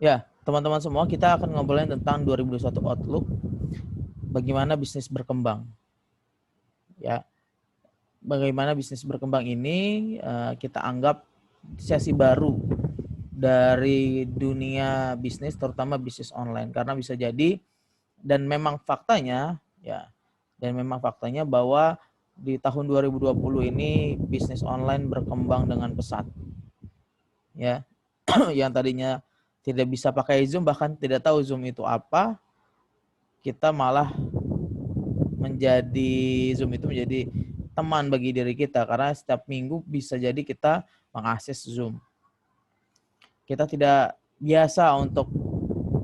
Ya, teman-teman semua, kita akan ngobrolin tentang 2021 Outlook, bagaimana bisnis berkembang. Ya, bagaimana bisnis berkembang ini kita anggap sesi baru dari dunia bisnis, terutama bisnis online, karena bisa jadi dan memang faktanya bahwa di tahun 2020 ini bisnis online berkembang dengan pesat. Ya, yang tadinya tidak bisa pakai Zoom, bahkan tidak tahu Zoom itu apa, kita malah Zoom itu menjadi teman bagi diri kita, karena setiap minggu bisa jadi kita mengakses Zoom. Kita tidak biasa untuk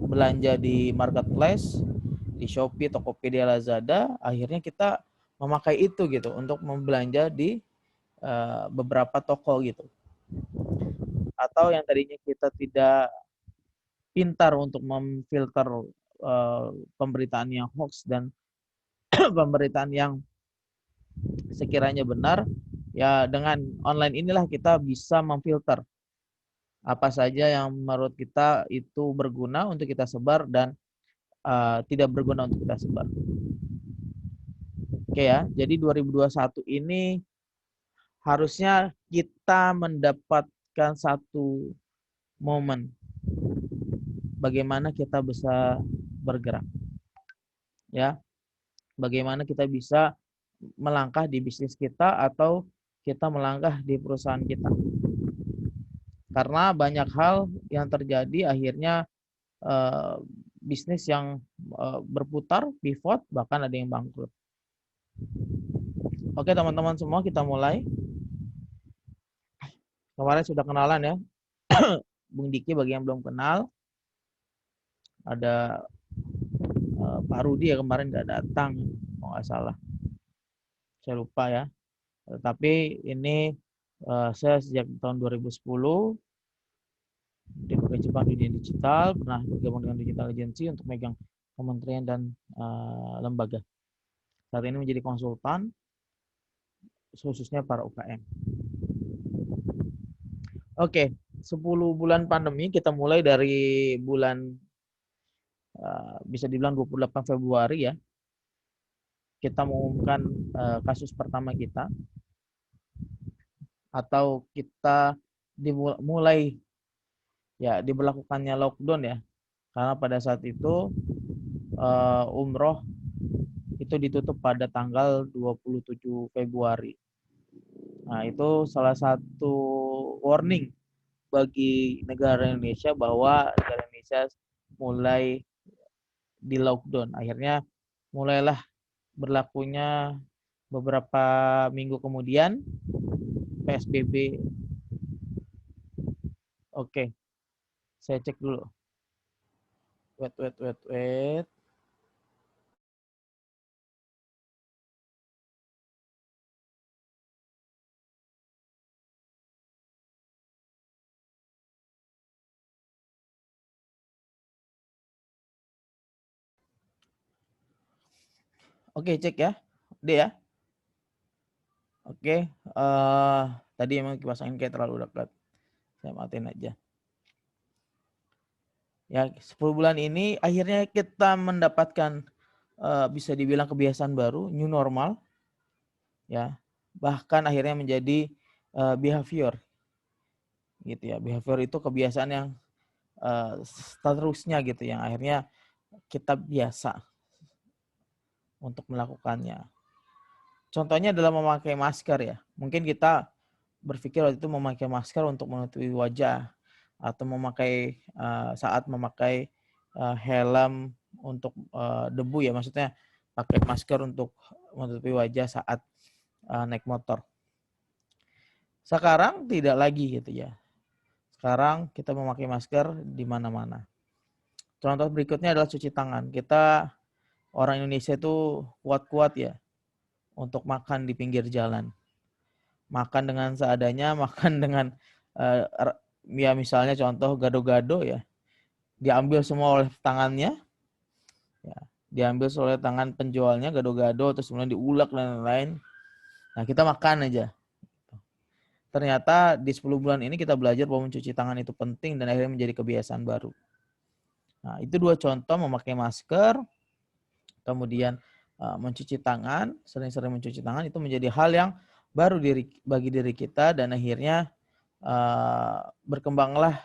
belanja di marketplace, di Shopee, Tokopedia, Lazada, akhirnya kita memakai itu gitu untuk membelanja di beberapa toko gitu. Atau yang tadinya kita tidak pintar untuk memfilter pemberitaan yang hoax dan pemberitaan yang sekiranya benar, ya dengan online inilah kita bisa memfilter apa saja yang menurut kita itu berguna untuk kita sebar dan tidak berguna untuk kita sebar. Oke ya, jadi 2021 ini harusnya kita mendapatkan satu momen bagaimana kita bisa bergerak. Ya, bagaimana kita bisa melangkah di bisnis kita atau kita melangkah di perusahaan kita. Karena banyak hal yang terjadi, akhirnya bisnis yang berputar, pivot, bahkan ada yang bangkrut. Oke teman-teman semua, kita mulai. Kemarin sudah kenalan ya, Bung Diki bagi yang belum kenal. Ada Pak Rudi ya, kemarin nggak datang, kalau nggak salah. Saya lupa ya. Tapi ini saya sejak tahun 2010 di Jepang Dunia Digital, pernah bergabung dengan Digital Agency untuk megang kementerian dan lembaga. Saat ini menjadi konsultan, khususnya para UKM. Oke, 10 bulan pandemi, kita mulai dari bulan bisa dibilang 28 Februari ya. Kita mengumumkan kasus pertama kita, atau kita dimulai ya diberlakukannya lockdown ya. Karena pada saat itu umroh itu ditutup pada tanggal 27 Februari. Nah, itu salah satu warning bagi negara Indonesia bahwa negara Indonesia mulai di lockdown. Akhirnya mulailah berlakunya beberapa minggu kemudian PSBB. Oke, saya cek dulu. Wait. Oke, cek ya. D ya. Oke, tadi emang kipas angin kayak terlalu dekat. Saya matiin aja. Ya, 10 bulan ini akhirnya kita mendapatkan bisa dibilang kebiasaan baru, new normal. Ya. Bahkan akhirnya menjadi behavior. Gitu ya. Behavior itu kebiasaan yang seterusnya gitu, yang akhirnya kita biasa untuk melakukannya. Contohnya adalah memakai masker ya. Mungkin kita berpikir waktu itu memakai masker untuk menutupi wajah, atau memakai saat memakai helm untuk debu ya, maksudnya pakai masker untuk menutupi wajah saat naik motor. Sekarang tidak lagi gitu ya. Sekarang kita memakai masker di mana-mana. Contoh berikutnya adalah cuci tangan. Kita orang Indonesia itu kuat-kuat ya untuk makan di pinggir jalan. Makan dengan seadanya, makan dengan ya misalnya contoh gado-gado ya, diambil semua oleh tangannya, ya, diambil oleh tangan penjualnya gado-gado, terus kemudian diulek dan lain-lain. Nah, kita makan aja. Ternyata di 10 bulan ini kita belajar bahwa mencuci tangan itu penting dan akhirnya menjadi kebiasaan baru. Nah, itu 2 contoh, memakai masker, kemudian mencuci tangan, sering-sering mencuci tangan itu menjadi hal yang baru bagi diri kita, dan akhirnya berkembanglah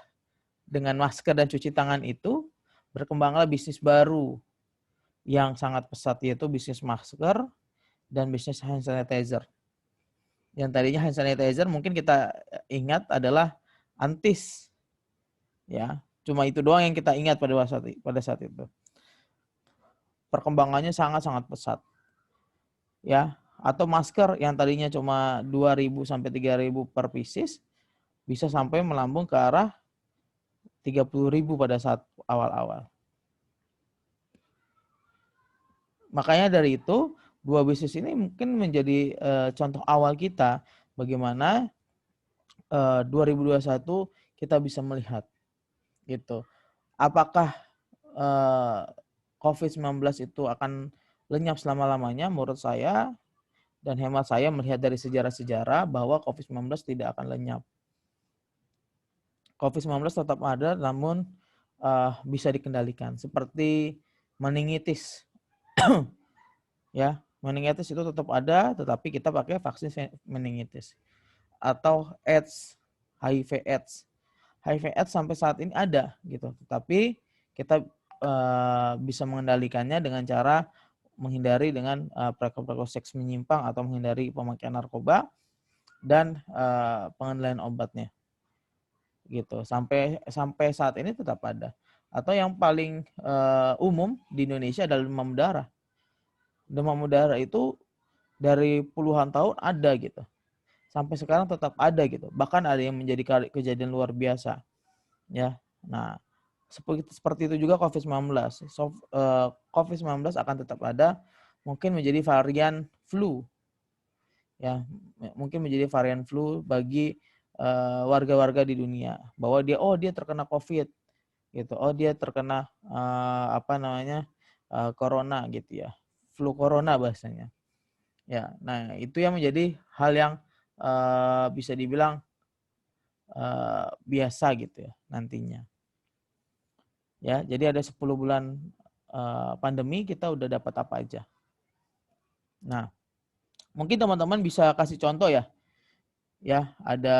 dengan masker dan cuci tangan itu, berkembanglah bisnis baru yang sangat pesat, yaitu bisnis masker dan bisnis hand sanitizer. Yang tadinya hand sanitizer mungkin kita ingat adalah Antis, ya. Cuma itu doang yang kita ingat pada saat itu. Perkembangannya sangat-sangat pesat, ya. Atau masker yang tadinya cuma 2.000 sampai 3.000 per pieces bisa sampai melambung ke arah 30.000 pada saat awal-awal. Makanya dari itu, 2 bisnis ini mungkin menjadi contoh awal kita bagaimana 2021 kita bisa melihat gitu. Apakah COVID-19 itu akan lenyap selama-lamanya? Menurut saya dan hemat saya melihat dari sejarah-sejarah bahwa COVID-19 tidak akan lenyap. COVID-19 tetap ada, namun bisa dikendalikan. Seperti meningitis. Ya, meningitis itu tetap ada, tetapi kita pakai vaksin meningitis. Atau AIDS, HIV AIDS. HIV AIDS sampai saat ini ada gitu, tetapi kita bisa mengendalikannya dengan cara menghindari dengan praktek-praktek seks menyimpang atau menghindari pemakaian narkoba dan pengendalian obatnya gitu. Sampai saat ini tetap ada. Atau yang paling umum di Indonesia adalah demam berdarah. Demam berdarah itu dari puluhan tahun ada gitu. Sampai sekarang tetap ada gitu. Bahkan ada yang menjadi kejadian luar biasa. Ya. Nah, seperti itu juga COVID-19. COVID-19 akan tetap ada, mungkin menjadi varian flu. Ya, mungkin menjadi varian flu bagi warga-warga di dunia, bahwa dia terkena COVID gitu. Oh, dia terkena corona gitu ya. Flu corona bahasanya. Ya, nah itu yang menjadi hal yang bisa dibilang biasa gitu ya nantinya. Ya, jadi ada 10 bulan pandemi kita udah dapat apa aja. Nah, mungkin teman-teman bisa kasih contoh ya. Ya, ada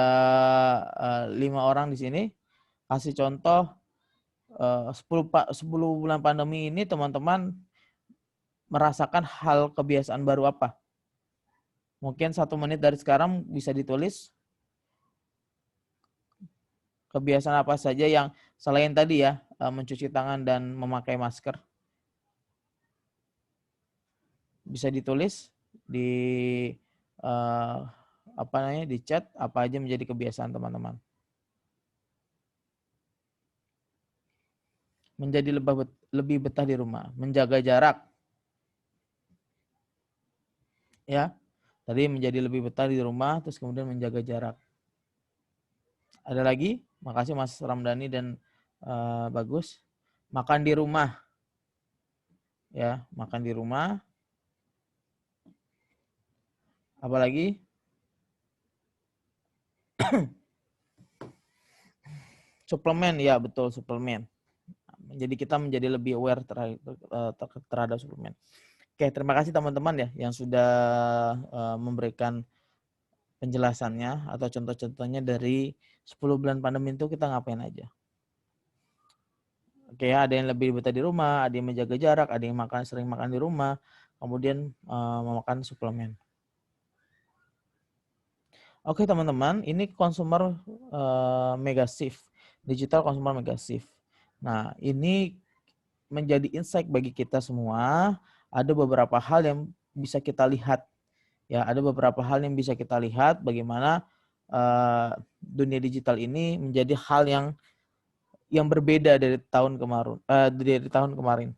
5 orang di sini kasih contoh 10 bulan pandemi ini teman-teman merasakan hal kebiasaan baru apa? Mungkin 1 menit dari sekarang bisa ditulis kebiasaan apa saja yang selain tadi ya, mencuci tangan dan memakai masker. Bisa ditulis di di chat apa aja menjadi kebiasaan teman-teman. Menjadi lebih betah di rumah, menjaga jarak. Ya. Tadi menjadi lebih betah di rumah, terus kemudian menjaga jarak. Ada lagi? Makasih Mas Ramdhani dan Bagus. Makan di rumah. Ya, makan di rumah. Apalagi? Suplemen, ya betul, suplemen. Jadi kita menjadi lebih aware terhadap suplemen. Oke, terima kasih teman-teman ya yang sudah memberikan penjelasannya atau contoh-contohnya dari 10 bulan pandemi itu kita ngapain aja. Oke ya, ada yang lebih betah di rumah, ada yang menjaga jarak, ada yang sering makan di rumah, kemudian memakan suplemen. Oke teman-teman, ini consumer mega shift, digital consumer mega shift. Nah, ini menjadi insight bagi kita semua. Ada beberapa hal yang bisa kita lihat. Ya, ada beberapa hal yang bisa kita lihat bagaimana dunia digital ini menjadi hal yang berbeda dari tahun kemarin.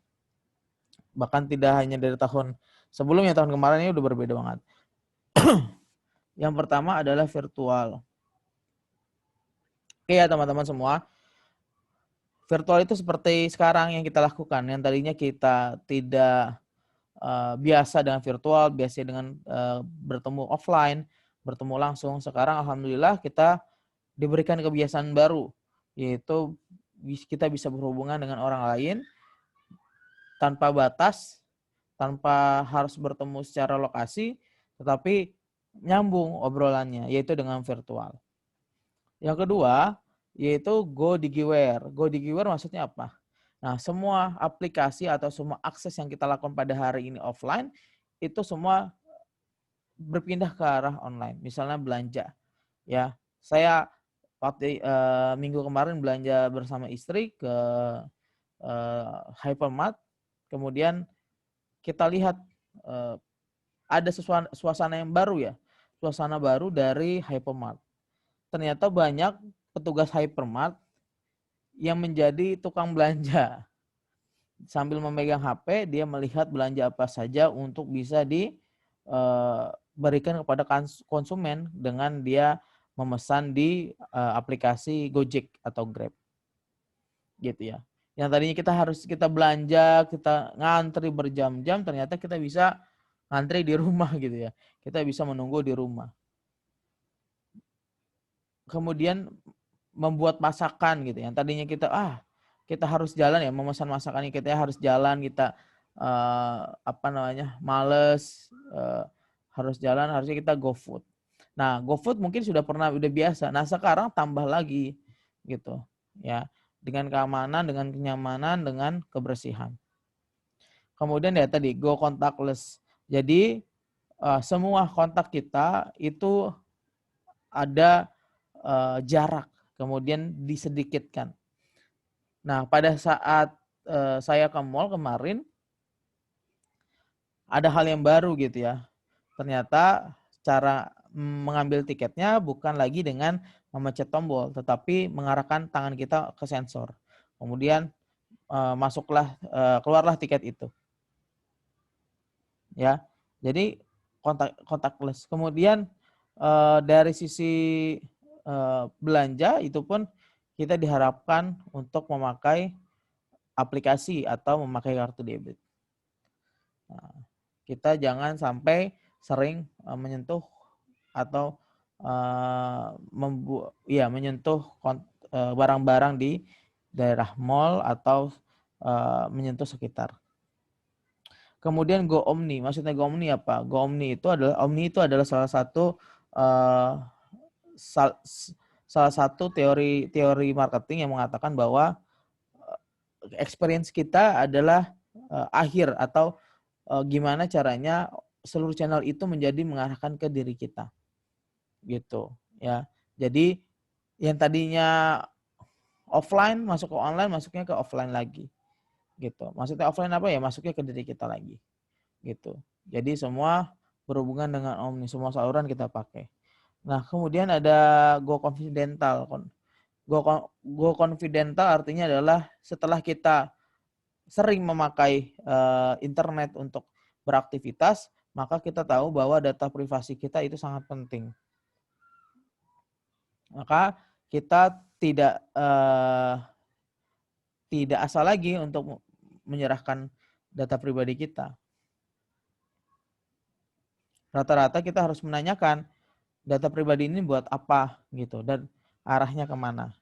Bahkan tidak hanya dari tahun sebelumnya, tahun kemarin ini udah berbeda banget. Yang pertama adalah virtual. Oke ya teman-teman semua. Virtual itu seperti sekarang yang kita lakukan. Yang tadinya kita tidak biasa dengan virtual, biasa dengan bertemu offline, bertemu langsung. Sekarang alhamdulillah kita diberikan kebiasaan baru, yaitu kita bisa berhubungan dengan orang lain tanpa batas, tanpa harus bertemu secara lokasi, tetapi nyambung obrolannya, yaitu dengan virtual. Yang kedua, yaitu Go Digiware. Go Digiware maksudnya apa? Nah, semua aplikasi atau semua akses yang kita lakukan pada hari ini offline, itu semua berpindah ke arah online. Misalnya belanja. Ya, saya waktu minggu kemarin belanja bersama istri ke hypermart. Kemudian kita lihat ada suasana yang baru ya. Suasana baru dari hypermart. Ternyata banyak petugas hypermart yang menjadi tukang belanja. Sambil memegang HP, dia melihat belanja apa saja untuk bisa diberikan kepada konsumen dengan dia memesan di aplikasi Gojek atau Grab. Gitu ya. Yang tadinya kita belanja, kita ngantri berjam-jam, ternyata kita bisa ngantri di rumah gitu ya. Kita bisa menunggu di rumah. Kemudian membuat masakan gitu. Yang tadinya kita harus jalan ya, memesan masakan kita harus jalan, kita males harus jalan, harusnya kita GoFood. Nah, GoFood mungkin udah biasa. Nah, sekarang tambah lagi gitu ya, dengan keamanan, dengan kenyamanan, dengan kebersihan. Kemudian ya tadi Go Contactless. Jadi semua kontak kita itu ada jarak, kemudian disedikitkan. Nah, pada saat saya ke mall kemarin, ada hal yang baru gitu ya. Ternyata cara mengambil tiketnya bukan lagi dengan memencet tombol, tetapi mengarahkan tangan kita ke sensor. Kemudian keluarlah tiket itu. Ya, jadi contactless. Kemudian dari sisi belanja itu pun kita diharapkan untuk memakai aplikasi atau memakai kartu debit. Nah, kita jangan sampai sering menyentuh atau menyentuh barang-barang di daerah mall atau menyentuh sekitar. Kemudian Go Omni, maksudnya Go Omni apa? Go Omni itu adalah salah satu teori marketing yang mengatakan bahwa experience kita adalah akhir atau gimana caranya seluruh channel itu menjadi mengarahkan ke diri kita. Gitu, ya. Jadi yang tadinya offline masuk ke online, masuknya ke offline lagi. Gitu. Maksudnya offline apa ya? Masuknya ke diri kita lagi. Gitu. Jadi semua berhubungan dengan Omni, semua saluran kita pakai. Nah, kemudian ada Go Confidential. Go Confidential artinya adalah setelah kita sering memakai internet untuk beraktivitas, maka kita tahu bahwa data privasi kita itu sangat penting. Maka kita tidak asal lagi untuk menyerahkan data pribadi kita. Rata-rata kita harus menanyakan data pribadi ini buat apa gitu dan arahnya kemana.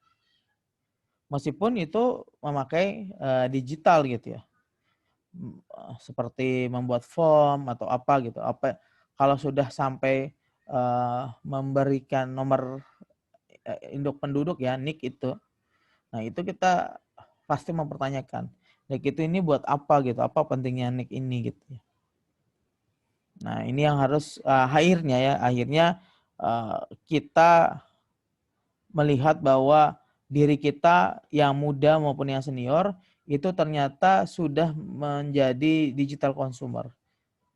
Meskipun itu memakai digital gitu ya, seperti membuat form atau apa gitu. Kalau sudah sampai memberikan nomor induk penduduk ya, NIK itu, nah itu kita pasti mempertanyakan NIK itu ini buat apa gitu, apa pentingnya NIK ini gitu. Nah ini yang harus akhirnya kita melihat bahwa diri kita yang muda maupun yang senior itu ternyata sudah menjadi digital consumer.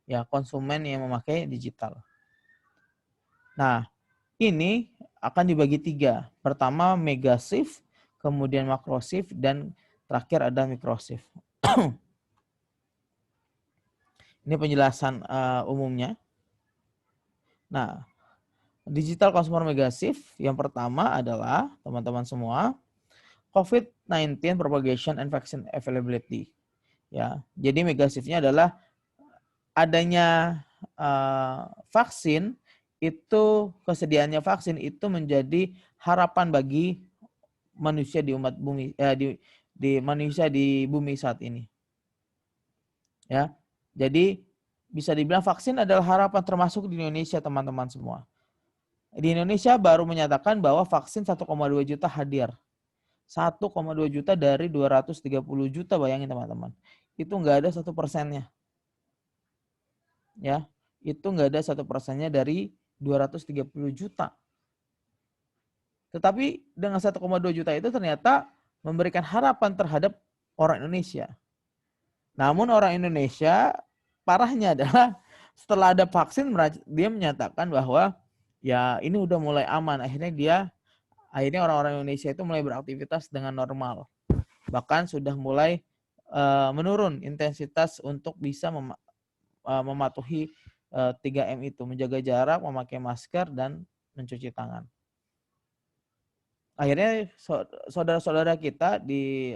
Ya, konsumen yang memakai digital. Nah, ini akan dibagi 3. Pertama megashift, kemudian macroshift, dan terakhir ada microshift. Ini penjelasan umumnya. Nah, digital consumer megashift yang pertama adalah teman-teman semua COVID-19 propagation and vaccine availability. Ya, jadi megashiftnya adalah adanya vaksin itu, kesediaannya vaksin itu menjadi harapan bagi manusia di umat bumi, di manusia di bumi saat ini. Ya, jadi bisa dibilang vaksin adalah harapan termasuk di Indonesia, teman-teman semua. Di Indonesia baru menyatakan bahwa vaksin 1,2 juta hadir. 1,2 juta dari 230 juta, bayangin teman-teman. Itu nggak ada 1%-nya. Ya, itu nggak ada 1%-nya dari 230 juta. Tetapi dengan 1,2 juta itu ternyata memberikan harapan terhadap orang Indonesia. Namun orang Indonesia parahnya adalah setelah ada vaksin dia menyatakan bahwa ya ini udah mulai aman. Akhirnya orang-orang Indonesia itu mulai beraktivitas dengan normal. Bahkan sudah mulai menurun intensitas untuk bisa mematuhi 3M itu, menjaga jarak, memakai masker, dan mencuci tangan. Akhirnya saudara-saudara kita di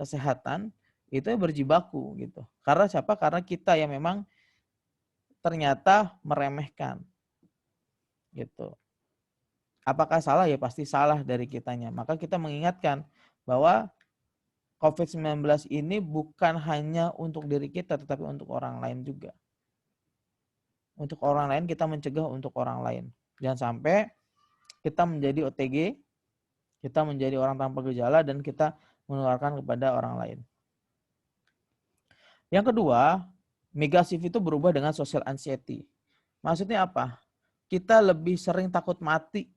kesehatan itu berjibaku gitu. Karena siapa? Karena kita yang memang ternyata meremehkan gitu. Apakah salah? Ya pasti salah dari kitanya. Maka kita mengingatkan bahwa COVID-19 ini bukan hanya untuk diri kita, tetapi untuk orang lain juga. Untuk orang lain kita mencegah untuk orang lain. Jangan sampai kita menjadi OTG, kita menjadi orang tanpa gejala, dan kita menularkan kepada orang lain. Yang kedua, megasif itu berubah dengan social anxiety. Maksudnya apa? Kita lebih sering takut mati.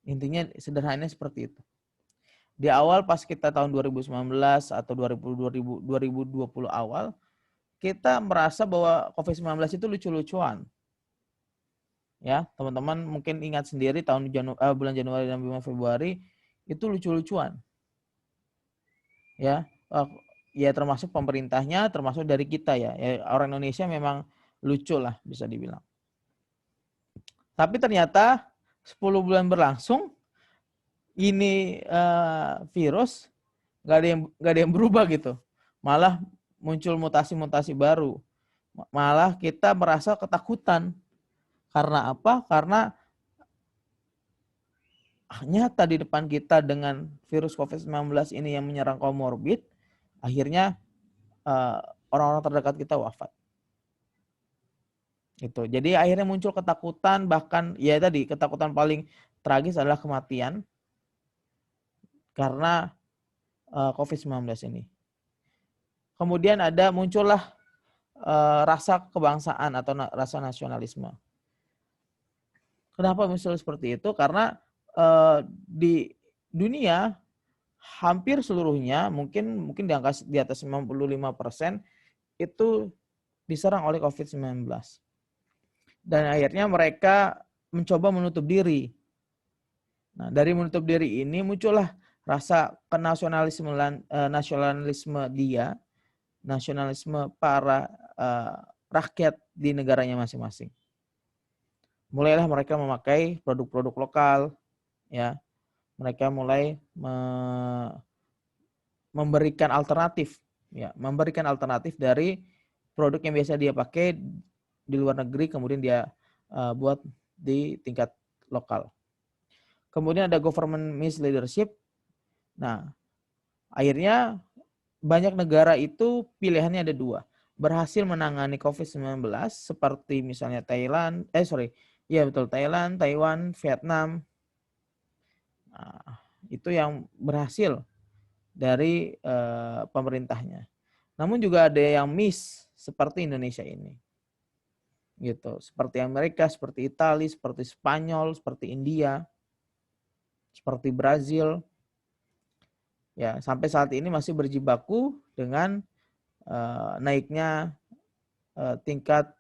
Intinya sederhananya seperti itu. Di awal pas kita tahun 2019 atau 2020 awal, kita merasa bahwa COVID-19 itu lucu-lucuan. Ya, teman-teman mungkin ingat sendiri tahun bulan Januari dan bulan Februari itu lucu-lucuan. Ya, ya termasuk pemerintahnya, termasuk dari kita ya. Orang Indonesia memang lucu lah bisa dibilang. Tapi ternyata 10 bulan berlangsung, ini virus nggak ada yang berubah gitu. Malah muncul mutasi-mutasi baru. Malah kita merasa ketakutan. Karena apa? Karena nyata di depan kita dengan virus COVID-19 ini yang menyerang komorbid, akhirnya orang-orang terdekat kita wafat. Gitu. Jadi akhirnya muncul ketakutan, bahkan ya tadi ketakutan paling tragis adalah kematian karena COVID-19 ini. Kemudian muncullah rasa kebangsaan atau rasa nasionalisme. Kenapa muncul seperti itu? Karena di dunia hampir seluruhnya mungkin di atas 95% itu diserang oleh COVID-19. Dan akhirnya mereka mencoba menutup diri. Nah, dari menutup diri ini muncullah rasa nasionalisme para rakyat di negaranya masing-masing. Mulailah mereka memakai produk-produk lokal, ya. Mereka mulai memberikan alternatif dari produk yang biasa dia pakai di luar negeri, kemudian dia buat di tingkat lokal. Kemudian ada government misleadership. Nah, akhirnya banyak negara itu pilihannya ada dua. Berhasil menangani COVID-19 seperti misalnya Thailand, Thailand, Taiwan, Vietnam. Nah, itu yang berhasil dari pemerintahnya. Namun juga ada yang miss seperti Indonesia ini. Gitu, seperti Amerika, seperti Italia, seperti Spanyol, seperti India, seperti Brazil. Ya, sampai saat ini masih berjibaku dengan naiknya tingkat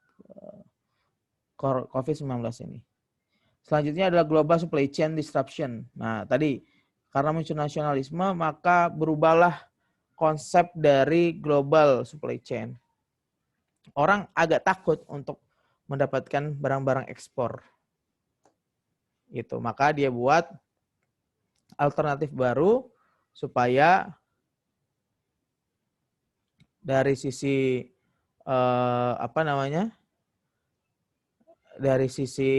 COVID-19 ini. Selanjutnya adalah global supply chain disruption. Nah, tadi karena muncul nasionalisme, maka berubahlah konsep dari global supply chain. Orang agak takut untuk mendapatkan barang-barang ekspor. Itu, maka dia buat alternatif baru supaya dari sisi dari sisi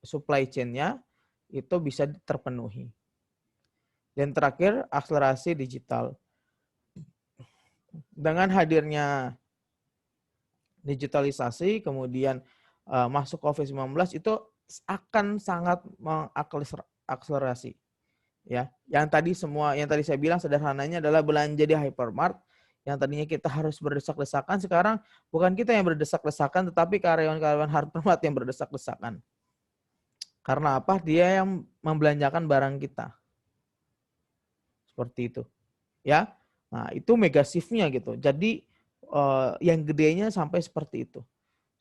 supply chain-nya itu bisa terpenuhi. Dan terakhir, akselerasi digital. Dengan hadirnya digitalisasi, kemudian masuk COVID-19 itu akan sangat mengakselerasi. Ya, yang tadi saya bilang sederhananya adalah belanja di hypermart yang tadinya kita harus berdesak-desakan, sekarang bukan kita yang berdesak-desakan, tetapi karyawan-karyawan hypermart yang berdesak-desakan. Karena apa? Dia yang membelanjakan barang kita. Seperti itu. Ya. Nah, itu mega shift-nya gitu. Jadi yang gedenya sampai seperti itu.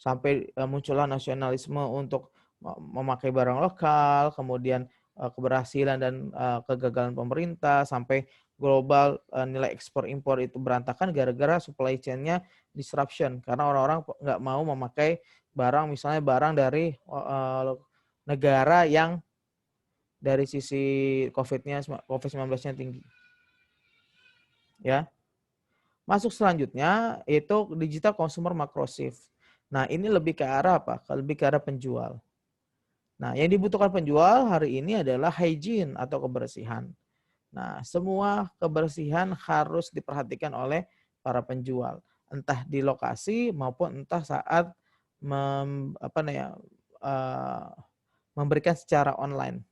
Sampai muncullah nasionalisme untuk memakai barang lokal, kemudian keberhasilan dan kegagalan pemerintah, sampai global nilai ekspor impor itu berantakan gara-gara supply chain-nya disruption, karena orang-orang nggak mau memakai barang, misalnya barang dari negara yang dari sisi COVID-19-nya tinggi. Ya. Masuk selanjutnya itu digital consumer macro shift. Nah, ini lebih ke arah apa? Lebih ke arah penjual. Nah, yang dibutuhkan penjual hari ini adalah hygiene atau kebersihan. Nah, semua kebersihan harus diperhatikan oleh para penjual, entah di lokasi maupun entah saat memberikan secara online.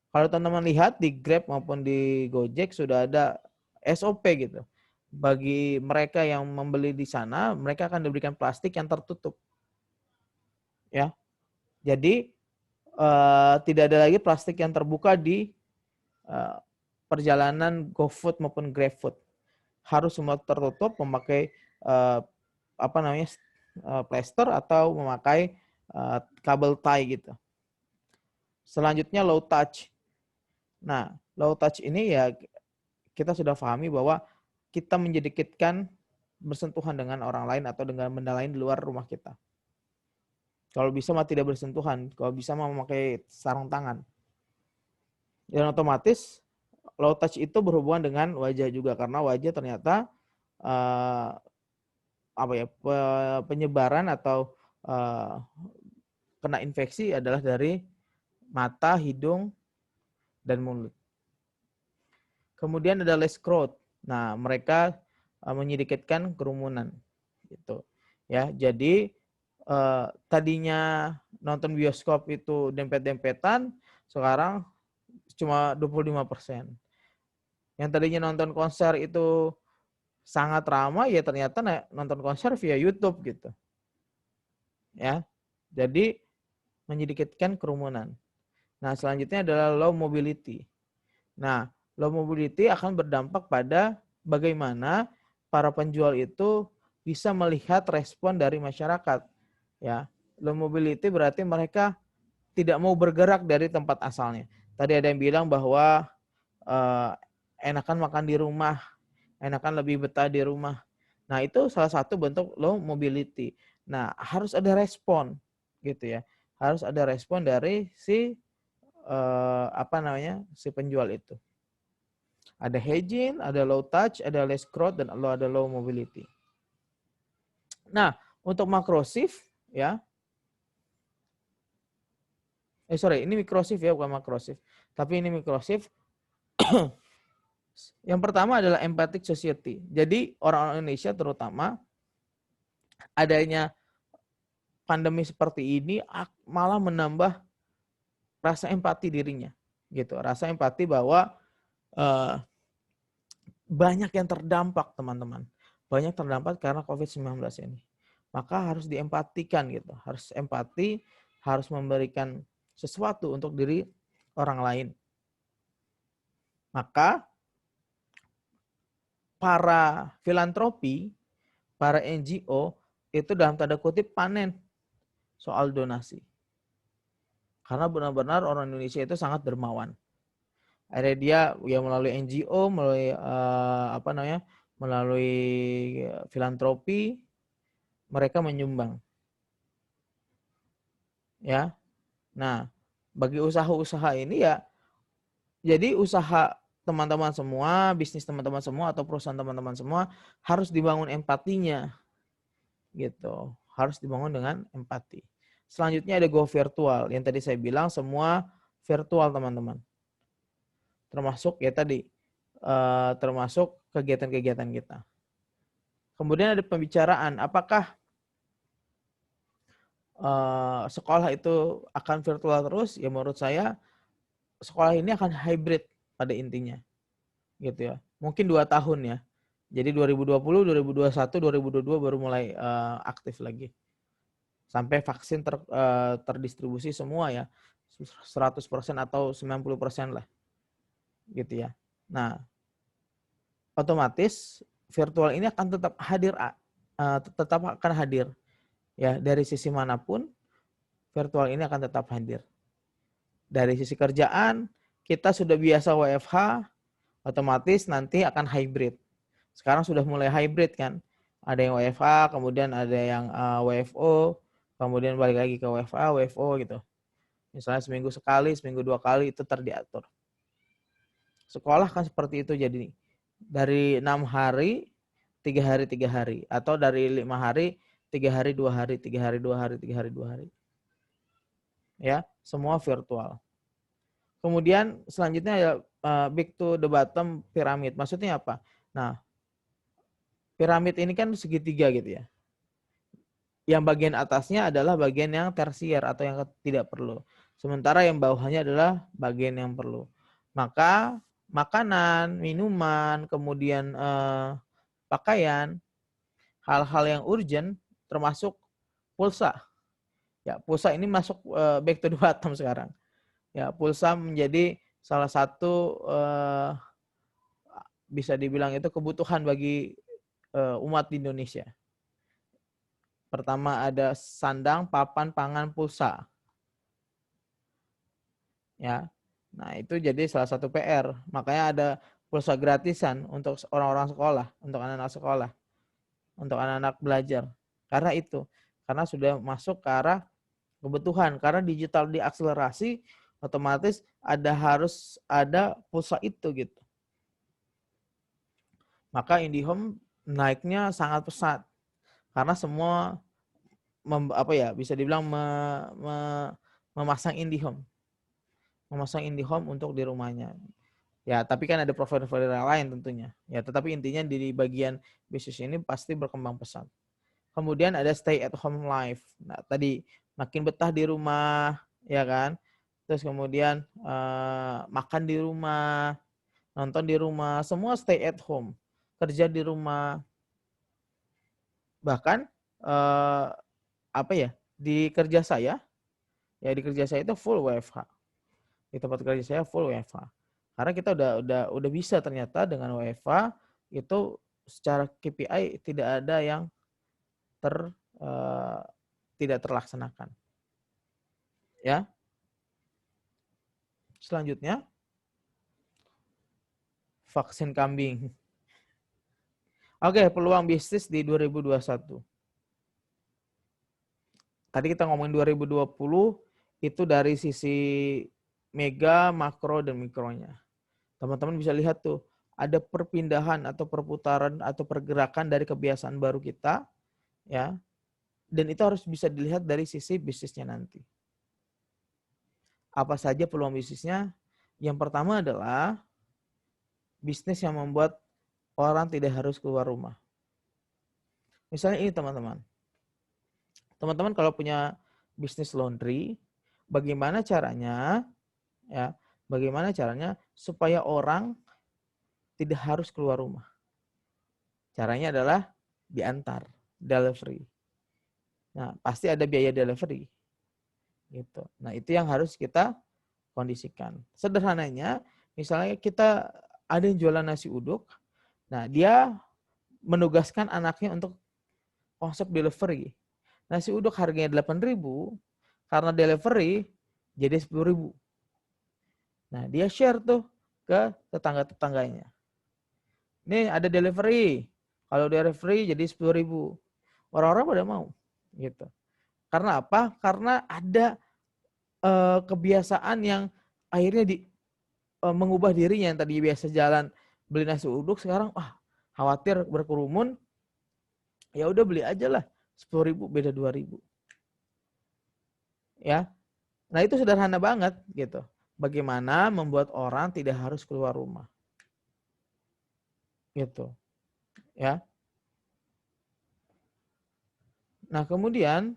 Kalau teman-teman lihat di Grab maupun di Gojek sudah ada SOP gitu. Bagi mereka yang membeli di sana, mereka akan diberikan plastik yang tertutup. Ya. Jadi tidak ada lagi plastik yang terbuka di perjalanan GoFood maupun GrabFood. Harus semua tertutup, memakai plaster atau memakai kabel tie gitu. Selanjutnya low touch. Nah, low touch ini ya kita sudah pahami bahwa kita menjedikitkan bersentuhan dengan orang lain atau dengan benda lain di luar rumah kita. Kalau bisa mah tidak bersentuhan, kalau bisa mah memakai sarung tangan. Dan otomatis low touch itu berhubungan dengan wajah juga, karena wajah ternyata penyebaran atau kena infeksi adalah dari mata, hidung, dan mulut. Kemudian ada less crowd. Nah, mereka menyedikitkan kerumunan. Gitu. Ya, jadi tadinya nonton bioskop itu dempet-dempetan, sekarang cuma 25%. Yang tadinya nonton konser itu sangat ramai, ya ternyata nonton konser via YouTube gitu. Ya. Jadi menyedikitkan kerumunan. Nah, selanjutnya adalah low mobility. Nah, low mobility akan berdampak pada bagaimana para penjual itu bisa melihat respon dari masyarakat. Ya, low mobility berarti mereka tidak mau bergerak dari tempat asalnya. Tadi ada yang bilang bahwa enakan makan di rumah, enakan lebih betah di rumah. Nah, itu salah satu bentuk low mobility. Nah, harus ada respon gitu ya. Harus ada respon dari si si penjual itu. Ada hygiene, ada low touch, ada less crowd, dan ada low mobility. Nah, untuk macro shift ya. Ini micro shift ya, bukan macro shift. Tapi ini micro shift. Yang pertama adalah empathic society. Jadi orang Indonesia terutama adanya pandemi seperti ini malah menambah rasa empati dirinya. Gitu, rasa empati bahwa banyak yang terdampak, teman-teman. Banyak terdampak karena COVID-19 ini. Maka harus diempatikan gitu. Harus empati, harus memberikan sesuatu untuk diri orang lain. Maka para filantropi, para NGO itu dalam tanda kutip panen soal donasi. Karena benar-benar orang Indonesia itu sangat dermawan. Akhirnya dia ya melalui NGO, melalui filantropi, mereka menyumbang. Ya. Nah, bagi usaha-usaha ini ya, jadi usaha teman-teman semua, bisnis teman-teman semua, atau perusahaan teman-teman semua harus dibangun empatinya. Gitu. Harus dibangun dengan empati. Selanjutnya ada go virtual. Yang tadi saya bilang semua virtual, teman-teman. termasuk ya tadi, termasuk kegiatan-kegiatan kita. Kemudian ada pembicaraan, apakah sekolah itu akan virtual terus? Ya menurut saya sekolah ini akan hybrid pada intinya, gitu ya. Mungkin 2 tahun ya. Jadi 2020, 2021, 2022 baru mulai aktif lagi. Sampai vaksin terdistribusi semua ya, 100% atau 90% lah, gitu ya. Nah, otomatis virtual ini akan tetap hadir, tetap akan hadir ya, dari sisi manapun virtual ini akan tetap hadir. Dari sisi kerjaan kita sudah biasa WFH, otomatis nanti akan hybrid. Sekarang sudah mulai hybrid kan, ada yang WFH, kemudian ada yang WFO, kemudian balik lagi ke WFA, WFO gitu. Misalnya seminggu sekali, seminggu 2 kali itu terdiatur. Sekolah kan seperti itu, jadi dari 6 hari, 3 hari, 3 hari. Atau dari 5 hari, 3 hari, 2 hari, 3 hari, 2 hari, 3 hari, 2 hari. Ya, semua virtual. Kemudian selanjutnya ya back to the bottom piramid. Maksudnya apa? Nah, piramid ini kan segitiga gitu ya. Yang bagian atasnya adalah bagian yang tersier atau yang tidak perlu. Sementara yang bawahnya adalah bagian yang perlu. Maka makanan, minuman, kemudian pakaian, hal-hal yang urgent termasuk pulsa. Ya, pulsa ini masuk back to the bottom sekarang. Ya, pulsa menjadi salah satu bisa dibilang itu kebutuhan bagi umat di Indonesia. Pertama ada sandang, papan, pangan, pulsa. Ya. Nah, itu jadi salah satu PR. Makanya ada pulsa gratisan untuk orang-orang sekolah, untuk anak-anak sekolah, untuk anak-anak belajar. Karena itu, karena sudah masuk ke arah kebutuhan. Karena digital diakselerasi, otomatis harus ada pulsa itu gitu. Maka IndiHome naiknya sangat pesat. Karena semua bisa dibilang memasang IndiHome. Memasang IndiHome untuk di rumahnya. Ya, tapi kan ada provider-provider lain tentunya. Ya, tetapi intinya di bagian bisnis ini pasti berkembang pesat. Kemudian ada stay at home life. Nah, tadi makin betah di rumah, ya kan? Terus kemudian makan di rumah, nonton di rumah, semua stay at home. Kerja di rumah. Bahkan di kerja saya itu full WFH. Di tempat kerja saya full WFH. Karena kita udah bisa ternyata dengan WFH itu secara KPI tidak ada yang tidak terlaksanakan. Ya. Selanjutnya vaksin kambing. Oke, peluang bisnis di 2021. Tadi kita ngomongin 2020 itu dari sisi mega, makro, dan mikronya. Teman-teman bisa lihat tuh, ada perpindahan atau perputaran atau pergerakan dari kebiasaan baru kita, ya. Dan itu harus bisa dilihat dari sisi bisnisnya nanti. Apa saja peluang bisnisnya? Yang pertama adalah bisnis yang membuat orang tidak harus keluar rumah. Misalnya ini teman-teman. Teman-teman kalau punya bisnis laundry, bagaimana caranya supaya orang tidak harus keluar rumah? Caranya adalah diantar, delivery. Nah, pasti ada biaya delivery. Gitu. Nah, itu yang harus kita kondisikan. Sederhananya, misalnya kita ada yang jualan nasi uduk, nah dia menugaskan anaknya untuk konsep delivery. Nasi uduk harganya 8.000, karena delivery jadi 10.000. Nah, dia share tuh ke tetangga-tetangganya. Ini ada delivery. Kalau delivery jadi 10.000. Orang-orang pada mau. Gitu. Karena apa? Karena ada kebiasaan yang akhirnya mengubah dirinya, yang tadi biasa jalan beli nasi uduk, sekarang khawatir berkerumun, ya udah beli aja lah 10.000 beda 2.000. Ya. Nah, itu sederhana banget gitu. bagaimana membuat orang tidak harus keluar rumah. Gitu. Ya. Nah, kemudian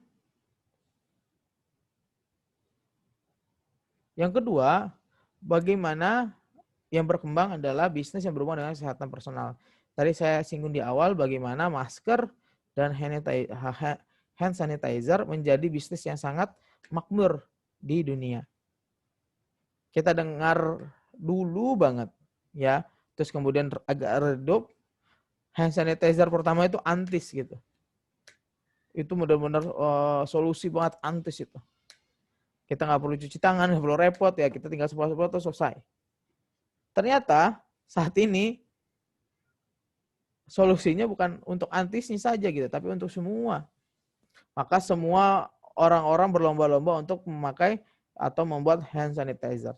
yang kedua, bagaimana yang berkembang adalah bisnis yang berhubungan dengan kesehatan personal. Tadi saya singgung di awal bagaimana masker dan hand sanitizer menjadi bisnis yang sangat makmur di dunia. Kita dengar dulu banget ya, terus kemudian agak redup. Hand sanitizer pertama itu Antis gitu. Itu benar-benar solusi banget Antis itu. Kita nggak perlu cuci tangan, nggak perlu repot ya, kita tinggal semprot-semprot terus selesai. Ternyata saat ini solusinya bukan untuk Antisnya saja gitu, tapi untuk semua. Maka semua orang-orang berlomba-lomba untuk memakai atau membuat hand sanitizer.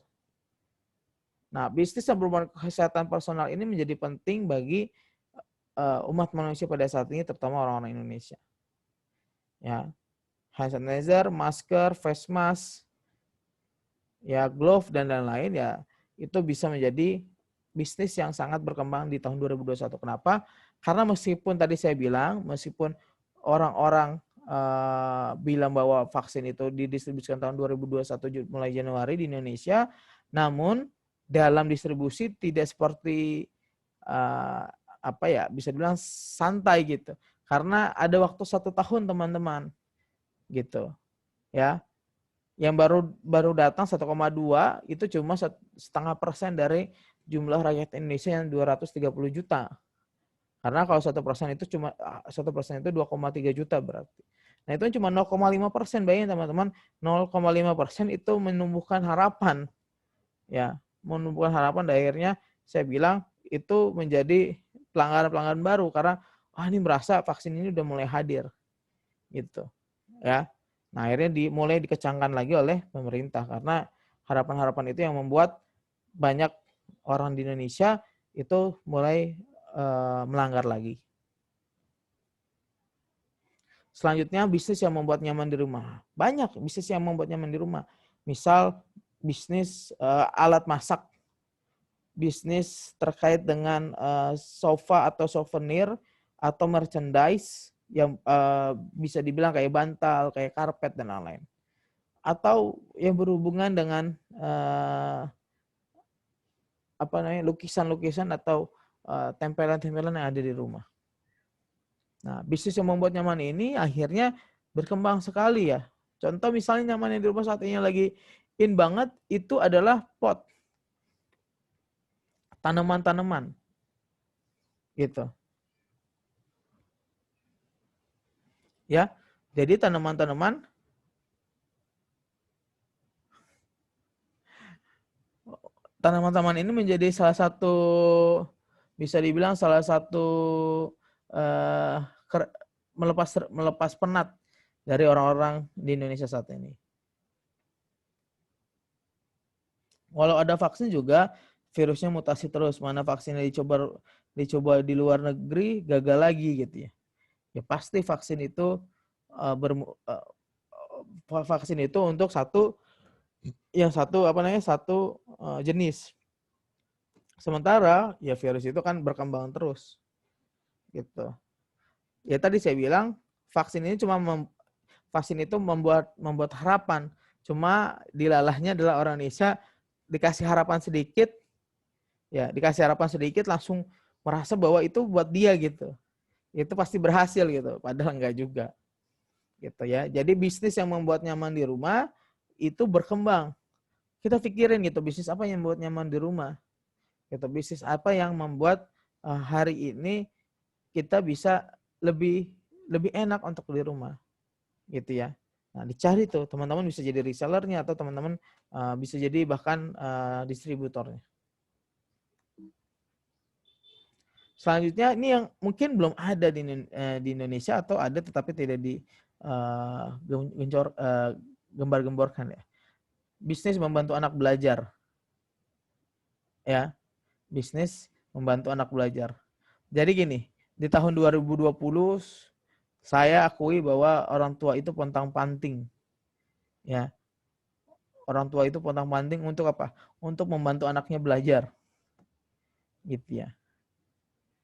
Nah, bisnis yang berhubungan kesehatan personal ini menjadi penting bagi umat manusia pada saat ini, terutama orang-orang Indonesia. Ya, hand sanitizer, masker, face mask, ya glove dan lain-lain ya itu bisa menjadi bisnis yang sangat berkembang di tahun 2021. Kenapa? Karena meskipun tadi saya bilang, meskipun orang-orang bilang bahwa vaksin itu didistribusikan tahun 2021 mulai Januari di Indonesia, namun dalam distribusi tidak seperti bisa dibilang santai gitu. Karena ada waktu 1 tahun teman-teman gitu ya. Yang baru datang 1,2 itu cuma 0,5% dari jumlah rakyat Indonesia yang 230 juta. Karena kalau 1% itu cuma 1% itu 2,3 juta berarti. Nah itu cuma 0,5%, bayangin teman-teman, 0,5% itu menumbuhkan harapan, ya, menumbuhkan harapan. Dan akhirnya saya bilang itu menjadi pelanggaran-pelanggaran baru karena ini merasa vaksin ini udah mulai hadir, gitu, ya. Nah akhirnya mulai dikecangkan lagi oleh pemerintah karena harapan-harapan itu yang membuat banyak orang di Indonesia itu mulai melanggar lagi. Selanjutnya bisnis yang membuat nyaman di rumah. Banyak bisnis yang membuat nyaman di rumah. Misal bisnis alat masak, bisnis terkait dengan sofa atau souvenir atau merchandise yang bisa dibilang kayak bantal, kayak karpet dan lain-lain. Atau yang berhubungan dengan lukisan-lukisan atau tempelan-tempelan yang ada di rumah. Nah, bisnis yang membuat nyaman ini akhirnya berkembang sekali ya. Contoh misalnya nyaman yang di rumah saat ini lagi in banget itu adalah pot. Tanaman-tanaman. Gitu. Ya. Jadi tanaman-tanaman ini menjadi salah satu, bisa dibilang salah satu melepas penat dari orang-orang di Indonesia saat ini. Walau ada vaksin juga virusnya mutasi terus. Mana vaksin yang dicoba di luar negeri gagal lagi gitu ya. Ya pasti vaksin itu vaksin itu untuk satu jenis. Sementara ya virus itu kan berkembang terus. Gitu. Ya tadi saya bilang vaksin itu membuat harapan. Cuma dilalahnya adalah orang Indonesia dikasih harapan sedikit langsung merasa bahwa itu buat dia gitu. Itu pasti berhasil gitu, padahal enggak juga. Gitu ya. Jadi bisnis yang membuat nyaman di rumah itu berkembang. Kita pikirin gitu, bisnis apa yang membuat nyaman di rumah? Gitu, bisnis apa yang membuat hari ini kita bisa lebih enak untuk di rumah. Gitu ya. Nah, dicari tuh, teman-teman bisa jadi resellernya atau teman-teman bisa jadi bahkan distributornya. Selanjutnya ini yang mungkin belum ada di Indonesia atau ada tetapi tidak gembar-gemborkan ya. Bisnis membantu anak belajar. Ya, bisnis membantu anak belajar. Jadi gini, di tahun 2020 saya akui bahwa orang tua itu pontang-panting. Ya. orang tua itu pontang-panting untuk apa? Untuk membantu anaknya belajar. Gitu ya.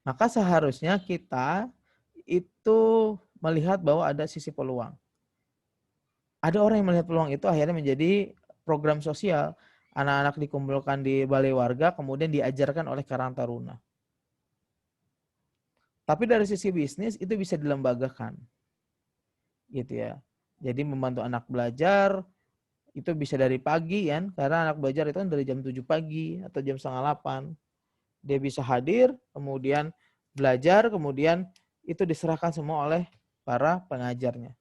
Maka seharusnya kita itu melihat bahwa ada sisi peluang. Ada orang yang melihat peluang itu akhirnya menjadi program sosial. Anak-anak dikumpulkan di balai warga, kemudian diajarkan oleh Karang Taruna. Tapi dari sisi bisnis itu bisa dilembagakan. Gitu ya. Jadi membantu anak belajar, itu bisa dari pagi kan, karena anak belajar itu kan dari jam 7 pagi atau jam setengah 8. Dia bisa hadir, kemudian belajar, kemudian itu diserahkan semua oleh para pengajarnya.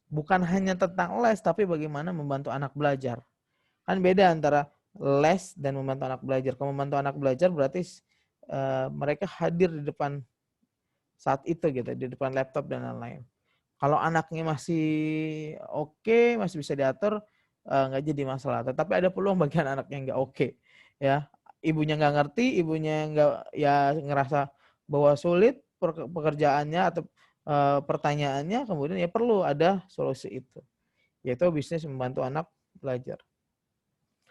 Bukan hanya tentang les, tapi bagaimana membantu anak belajar. Kan beda antara les dan membantu anak belajar. Kalau membantu anak belajar berarti mereka hadir di depan saat itu gitu, di depan laptop dan lain-lain. Kalau anaknya masih oke, masih bisa diatur, nggak jadi masalah. Tetapi ada peluang bagi anak yang nggak oke, ya. Ibunya nggak ngerti, ibunya nggak, ya ngerasa bahwa sulit pekerjaannya atau pertanyaannya, kemudian ya perlu ada solusi itu, yaitu bisnis membantu anak belajar.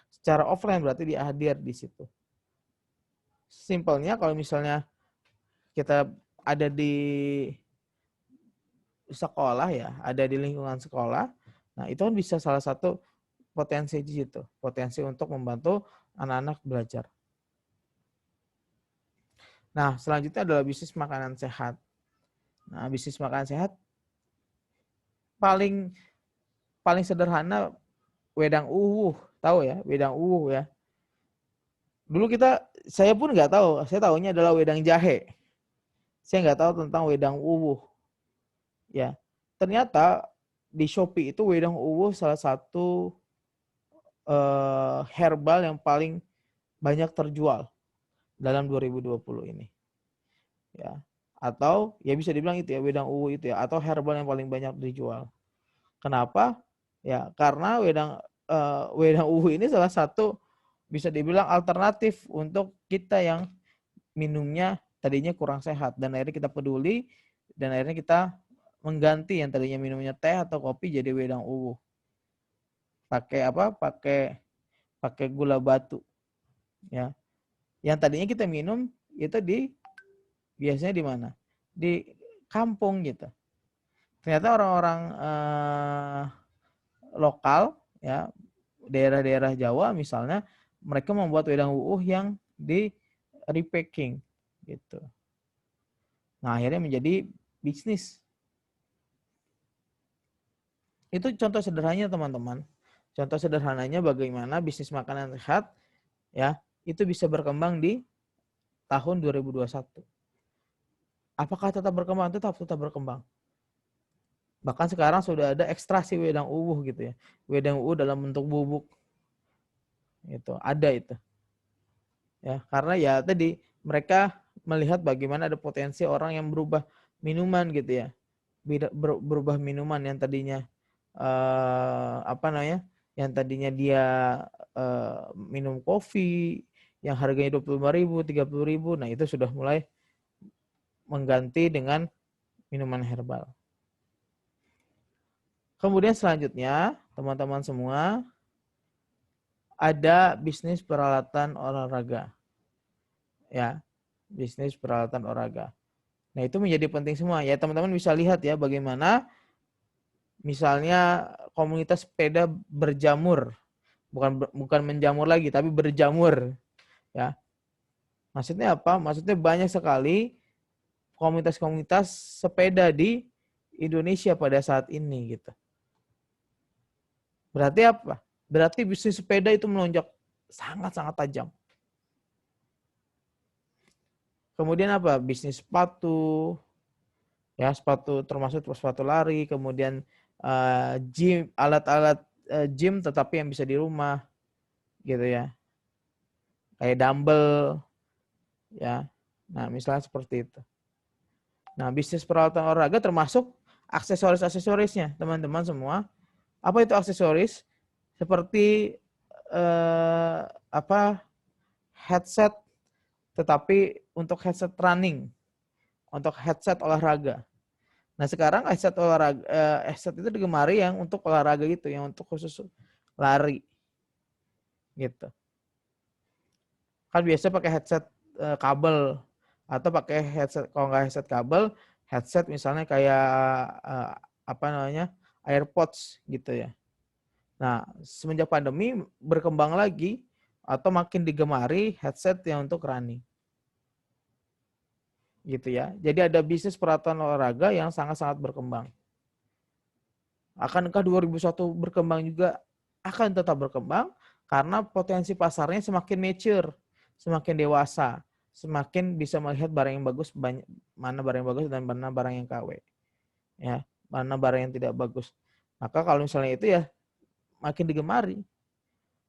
Secara offline berarti dia hadir di situ. Simpelnya kalau misalnya kita ada di sekolah ya, ada di lingkungan sekolah, nah itu kan bisa salah satu potensi di situ, potensi untuk membantu anak-anak belajar. Nah, selanjutnya adalah bisnis makanan sehat. Nah, bisnis makanan sehat paling sederhana wedang uwuh, tahu ya, wedang uwuh ya. Dulu saya pun nggak tahu, saya tahunya adalah wedang jahe. Saya nggak tahu tentang wedang uwuh. Ya, ternyata di Shopee itu wedang uwuh salah satu herbal yang paling banyak terjual dalam 2020 ini. Ya. Atau ya bisa dibilang itu ya, wedang uwuh itu ya, atau herbal yang paling banyak dijual. Kenapa? Ya, karena wedang uwuh ini salah satu bisa dibilang alternatif untuk kita yang minumnya tadinya kurang sehat, dan akhirnya kita peduli, dan akhirnya kita mengganti yang tadinya minumnya teh atau kopi jadi wedang uwuh. Pakai apa? Pakai gula batu. Ya. Yang tadinya kita minum itu biasanya di mana? Di kampung gitu. Ternyata orang-orang lokal ya, daerah-daerah Jawa misalnya, mereka membuat wedang uwuh yang di repacking gitu. Nah, akhirnya menjadi bisnis. Itu contoh sederhananya teman-teman. Contoh sederhananya bagaimana bisnis makanan sehat ya, itu bisa berkembang di tahun 2021. Apakah tetap berkembang? Tetap berkembang. Bahkan sekarang sudah ada ekstraksi wedang uwuh gitu ya. Wedang uwuh dalam bentuk bubuk. Itu ada itu. Ya, karena ya tadi mereka melihat bagaimana ada potensi orang yang berubah minuman gitu ya. Berubah minuman yang tadinya yang tadinya dia minum kopi yang harganya 25.000, 30.000, nah itu sudah mulai mengganti dengan minuman herbal. Kemudian selanjutnya, teman-teman semua, ada bisnis peralatan olahraga. Ya, bisnis peralatan olahraga. Nah, itu menjadi penting semua. Ya, teman-teman bisa lihat ya bagaimana misalnya komunitas sepeda berjamur. Bukan menjamur lagi, tapi berjamur. Ya. Maksudnya apa? Maksudnya banyak sekali komunitas-komunitas sepeda di Indonesia pada saat ini gitu. Berarti apa? Berarti bisnis sepeda itu melonjak sangat-sangat tajam. Kemudian apa? Bisnis sepatu, ya sepatu termasuk sepatu lari, kemudian gym, alat-alat gym tetapi yang bisa di rumah, gitu ya, kayak dumbbell, ya. Nah, misalnya seperti itu. Nah, bisnis peralatan olahraga termasuk aksesoris-aksesorisnya, teman-teman semua. Apa itu aksesoris? Seperti headset, tetapi untuk headset running, untuk headset olahraga. Nah, sekarang headset itu digemari yang untuk olahraga gitu, yang untuk khusus lari gitu. Kan biasa pakai headset kabel atau pakai headset, kalau nggak headset kabel, headset misalnya kayak AirPods gitu ya. Nah, semenjak pandemi berkembang lagi atau makin digemari headset yang untuk running. Gitu ya. Jadi ada bisnis peralatan olahraga yang sangat-sangat berkembang. Akankah 2001 berkembang juga? Akan tetap berkembang karena potensi pasarnya semakin mature, semakin dewasa, semakin bisa melihat barang yang bagus, mana barang yang bagus dan mana barang yang KW. Ya, mana barang yang tidak bagus. Maka kalau misalnya itu ya makin digemari.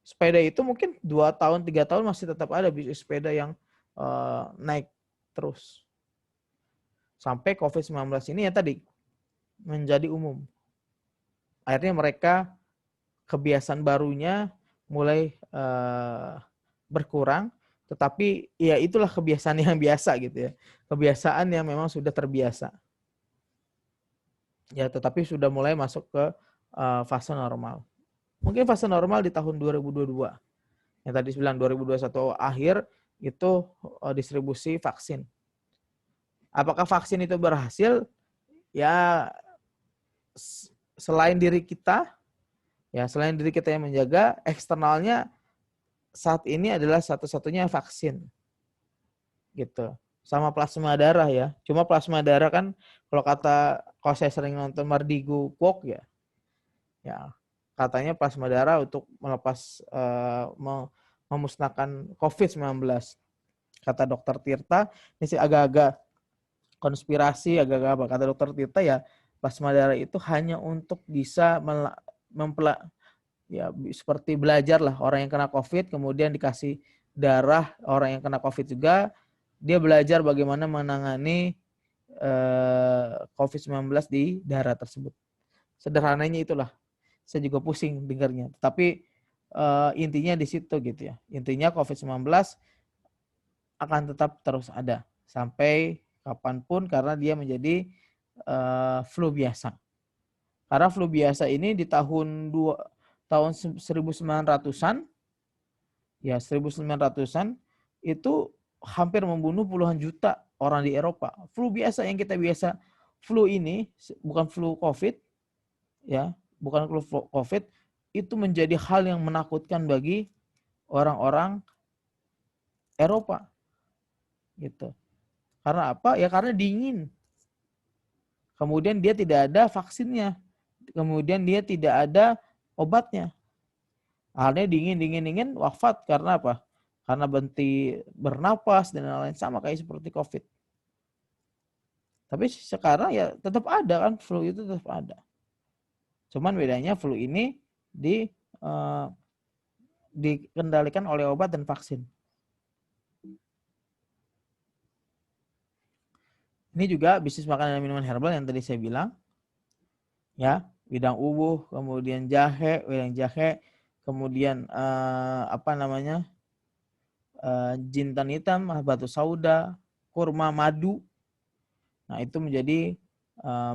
Sepeda itu mungkin 2 tahun, 3 tahun masih tetap ada bisnis sepeda yang naik terus. Sampai COVID-19 ini ya tadi menjadi umum. Akhirnya mereka kebiasaan barunya mulai berkurang, tetapi ya itulah kebiasaan yang biasa gitu ya. Kebiasaan yang memang sudah terbiasa. Ya, tetapi sudah mulai masuk ke fase normal. Mungkin fase normal di tahun 2022. Yang tadi bilang 2021 akhir itu distribusi vaksin. Apakah vaksin itu berhasil? Ya selain diri kita yang menjaga, eksternalnya saat ini adalah satu-satunya vaksin. Gitu. Sama plasma darah ya. Cuma plasma darah kan kalau saya sering nonton Mardigu Pok ya. Ya, katanya plasma darah untuk melepas memusnahkan COVID-19. Kata Dokter Tirta, ini sih agak-agak konspirasi, agak-agak apa? Kata Dokter Tirta ya, plasma darah itu hanya untuk bisa seperti belajar lah, orang yang kena COVID kemudian dikasih darah orang yang kena COVID juga, dia belajar bagaimana menangani COVID-19 di darah tersebut. Sederhananya itulah. Saya juga pusing dengarnya. Tapi intinya di situ gitu ya. Intinya COVID-19 akan tetap terus ada sampai kapanpun karena dia menjadi flu biasa. Karena flu biasa ini di tahun 1900-an ya 1900-an itu hampir membunuh puluhan juta orang di Eropa. Flu biasa yang kita biasa flu ini bukan flu COVID ya, bukan flu COVID, itu menjadi hal yang menakutkan bagi orang-orang Eropa. Gitu. Karena apa? Ya karena dingin. Kemudian dia tidak ada vaksinnya. Kemudian dia tidak ada obatnya. Akhirnya dingin wafat karena apa? Karena berhenti bernapas dan lain-lain, sama kayak seperti COVID. Tapi sekarang ya tetap ada kan, flu itu tetap ada. Cuman bedanya flu ini dikendalikan oleh obat dan vaksin. Ini juga bisnis makanan dan minuman herbal yang tadi saya bilang. Ya, wedang ubuh, kemudian wedang jahe, kemudian jintan hitam, batu sauda, kurma, madu. Nah, itu menjadi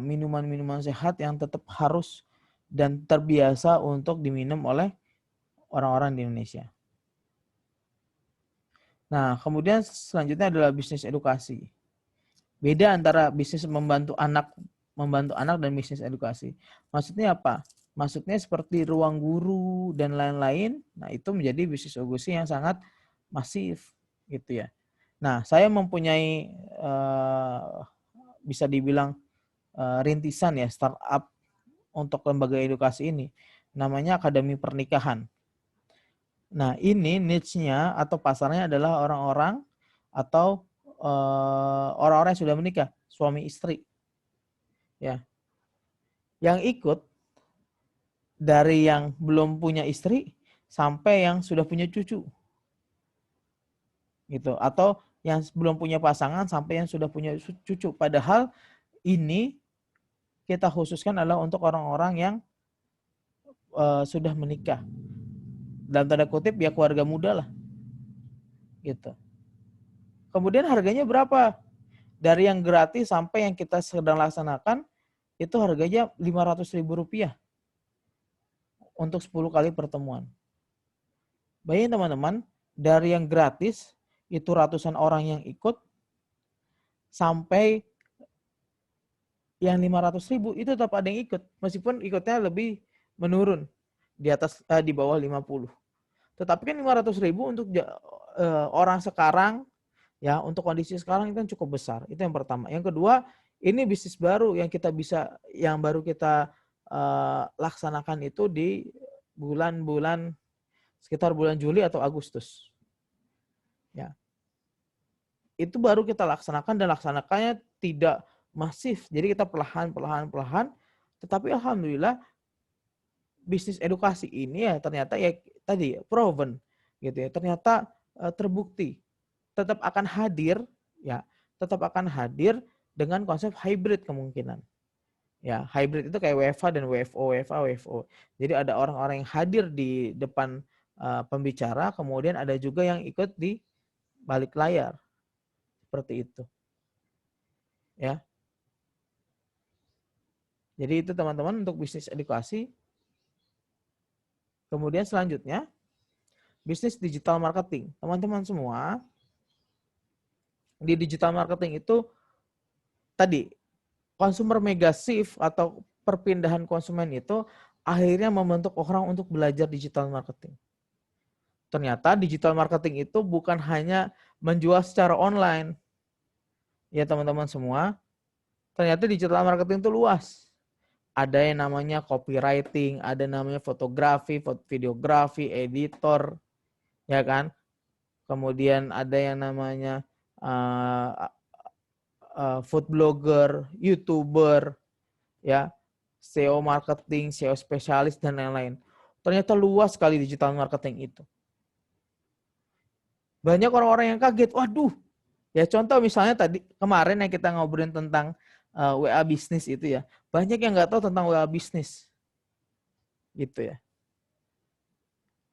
minuman-minuman sehat yang tetap harus dan terbiasa untuk diminum oleh orang-orang di Indonesia. Nah, kemudian selanjutnya adalah bisnis edukasi. Beda antara bisnis membantu anak dan bisnis edukasi. Maksudnya apa? Maksudnya seperti ruang guru dan lain-lain. Nah, itu menjadi bisnis edukasi yang sangat masif gitu ya. Nah, saya mempunyai bisa dibilang rintisan ya, startup untuk lembaga edukasi ini. Namanya Akademi Pernikahan. Nah, ini niche-nya atau pasarnya adalah orang-orang atau orang-orang yang sudah menikah, suami istri. Ya. Yang ikut dari yang belum punya istri sampai yang sudah punya cucu. Gitu. Atau yang belum punya pasangan sampai yang sudah punya cucu. Padahal ini kita khususkan adalah untuk orang-orang yang sudah menikah. Dalam tanda kutip ya keluarga muda lah. Gitu. Kemudian harganya berapa? Dari yang gratis sampai yang kita sedang laksanakan itu harganya Rp500.000. untuk 10 kali pertemuan. Bayangin teman-teman, dari yang gratis itu ratusan orang yang ikut sampai yang 500.000 itu tetap ada yang ikut, meskipun ikutnya lebih menurun di bawah 50. Tetapi kan 500.000 untuk orang sekarang, ya, untuk kondisi sekarang itu kan cukup besar. Itu yang pertama. Yang kedua, ini bisnis baru yang baru kita laksanakan itu di sekitar bulan Juli atau Agustus. Ya. Itu baru kita laksanakan dan laksanakannya tidak masif. Jadi kita perlahan. Tetapi alhamdulillah bisnis edukasi ini ya ternyata ya tadi proven gitu ya. Ternyata terbukti tetap akan hadir dengan konsep hybrid kemungkinan. Ya, hybrid itu kayak WFH dan WFO. Jadi ada orang-orang yang hadir di depan pembicara, kemudian ada juga yang ikut di balik layar. Seperti itu. Ya. Jadi itu teman-teman untuk bisnis edukasi. Kemudian selanjutnya, bisnis digital marketing. Teman-teman semua, di digital marketing itu tadi, consumer mega shift atau perpindahan konsumen itu akhirnya membentuk orang untuk belajar digital marketing. Ternyata digital marketing itu bukan hanya menjual secara online. Ya teman-teman semua, ternyata digital marketing itu luas. Ada yang namanya copywriting, ada namanya fotografi, videografi, editor, ya kan? Kemudian ada yang namanya food blogger, YouTuber, ya, SEO marketing, SEO spesialis dan lain-lain. Ternyata luas sekali digital marketing itu. Banyak orang-orang yang kaget, waduh. Ya contoh misalnya tadi kemarin yang kita ngobrolin tentang WA bisnis itu ya. Banyak yang nggak tahu tentang WA bisnis. Gitu ya.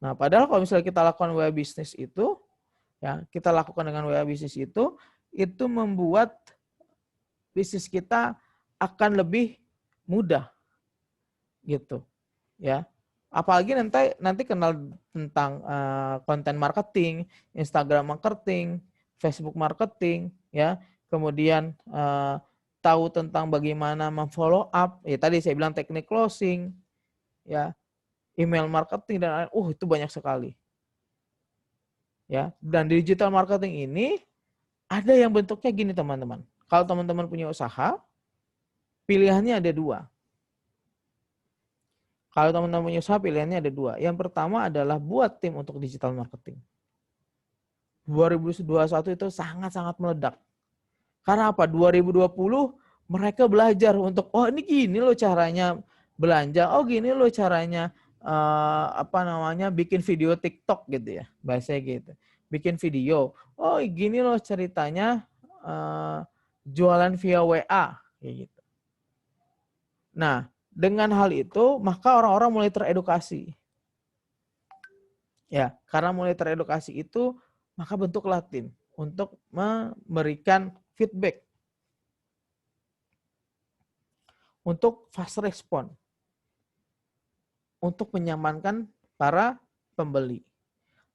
Nah, padahal kalau misalnya kita lakukan WA bisnis itu, ya, kita lakukan dengan WA bisnis itu membuat bisnis kita akan lebih mudah. Gitu. Ya. Apalagi nanti kenal tentang konten marketing, Instagram marketing, Facebook marketing, ya. Kemudian tahu tentang bagaimana memfollow up, ya tadi saya bilang teknik closing, ya, email marketing dan lain-lain. Itu banyak sekali. Ya, dan digital marketing ini ada yang bentuknya gini teman-teman. Kalau teman-teman punya usaha, pilihannya ada dua. Kalau teman-teman punya usaha, pilihannya ada dua. Yang pertama adalah buat tim untuk digital marketing. 2021 itu sangat-sangat meledak. Karena apa? 2020 mereka belajar untuk, ini gini loh caranya belanja, gini loh caranya bikin video TikTok gitu ya, bahasanya gitu. Bikin video, gini loh ceritanya jualan via WA kayak gitu. Nah, dengan hal itu maka orang-orang mulai teredukasi. Ya, karena mulai teredukasi itu maka bentuklah tim untuk memberikan feedback, untuk fast respon, untuk menyamankan para pembeli.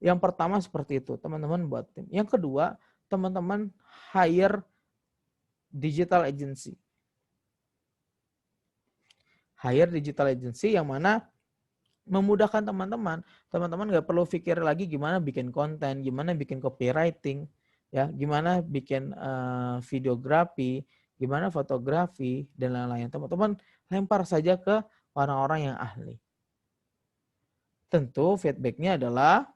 Yang pertama seperti itu, teman-teman buat tim. Yang kedua, teman-teman hire digital agency. Hire digital agency yang mana memudahkan teman-teman. Teman-teman nggak perlu pikir lagi gimana bikin konten, gimana bikin copywriting, ya, gimana bikin videografi, gimana fotografi dan lain-lain. Teman-teman lempar saja ke orang-orang yang ahli. Tentu feedbacknya adalah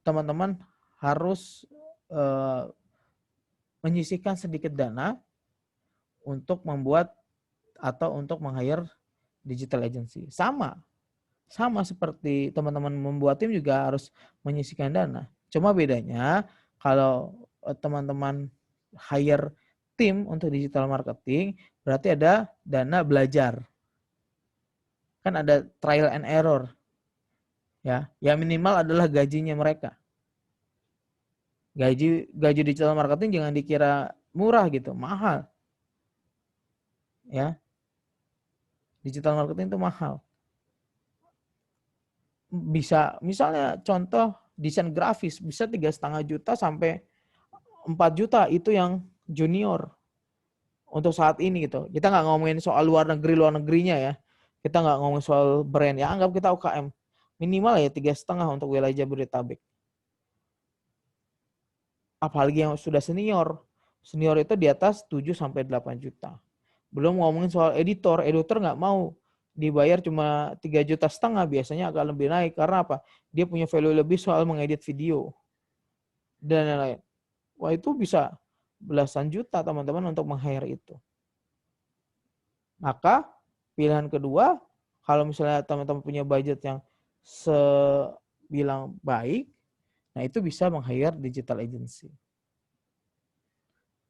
teman-teman harus menyisihkan sedikit dana untuk membuat atau untuk meng-hire digital agency. Sama seperti teman-teman membuat tim juga harus menyisihkan dana. Cuma bedanya kalau teman-teman hire tim untuk digital marketing, berarti ada dana belajar. Kan ada trial and error. Ya, yang minimal adalah gajinya mereka. Gaji digital marketing jangan dikira murah gitu, mahal. Ya, digital marketing itu mahal. Bisa misalnya contoh desain grafis bisa 3,5 juta sampai 4 juta, itu yang junior untuk saat ini gitu. Kita nggak ngomongin soal luar negerinya ya. Kita nggak ngomongin soal brand ya. Anggap kita UKM minimal ya 3,5 untuk wilayah Jabodetabek. Apalagi yang sudah senior. Senior itu di atas 7 sampai 8 juta. Belum ngomongin soal editor nggak mau dibayar cuma 3,5 juta, biasanya akan lebih naik. Karena apa? Dia punya value lebih soal mengedit video dan lain-lain. Wah, itu bisa belasan juta teman-teman untuk meng-hire itu. Maka pilihan kedua, kalau misalnya teman-teman punya budget yang sebilang baik, nah itu bisa meng-hire digital agency.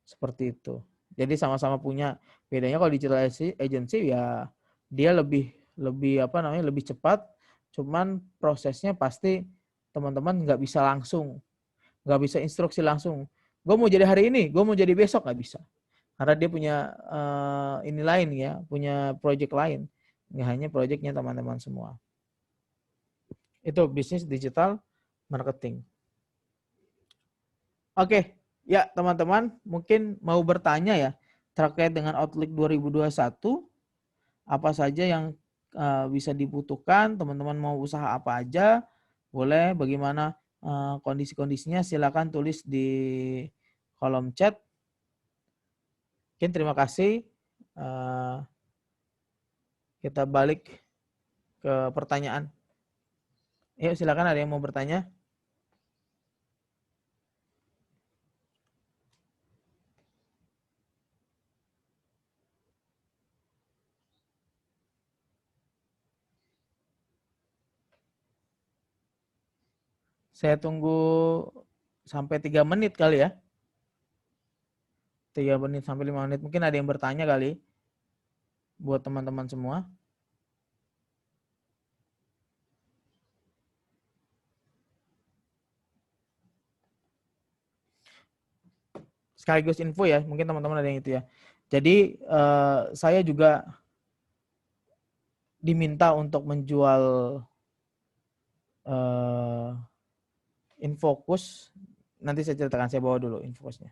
Seperti itu. Jadi sama-sama punya. Bedanya kalau digital agency ya dia lebih lebih cepat. Cuman prosesnya pasti teman-teman nggak bisa langsung, nggak bisa instruksi langsung. Gue mau jadi hari ini, gue mau jadi besok, nggak bisa. Karena dia punya ini lain ya, punya project lain. Nggak hanya projectnya teman-teman semua. Itu bisnis digital marketing. Oke, ya teman-teman mungkin mau bertanya ya terkait dengan Outlook 2021, apa saja yang bisa dibutuhkan, teman-teman mau usaha apa aja, boleh bagaimana kondisi-kondisinya silakan tulis di kolom chat. Mungkin terima kasih. Kita balik ke pertanyaan. Yuk silakan, ada yang mau bertanya? Saya tunggu sampai 3 menit kali ya. 3 menit sampai 5 menit. Mungkin ada yang bertanya kali buat teman-teman semua. Sekaligus info ya, mungkin teman-teman ada yang itu ya. Jadi saya juga diminta untuk menjual Infocus. Nanti saya ceritakan, saya bawa dulu Infocusnya.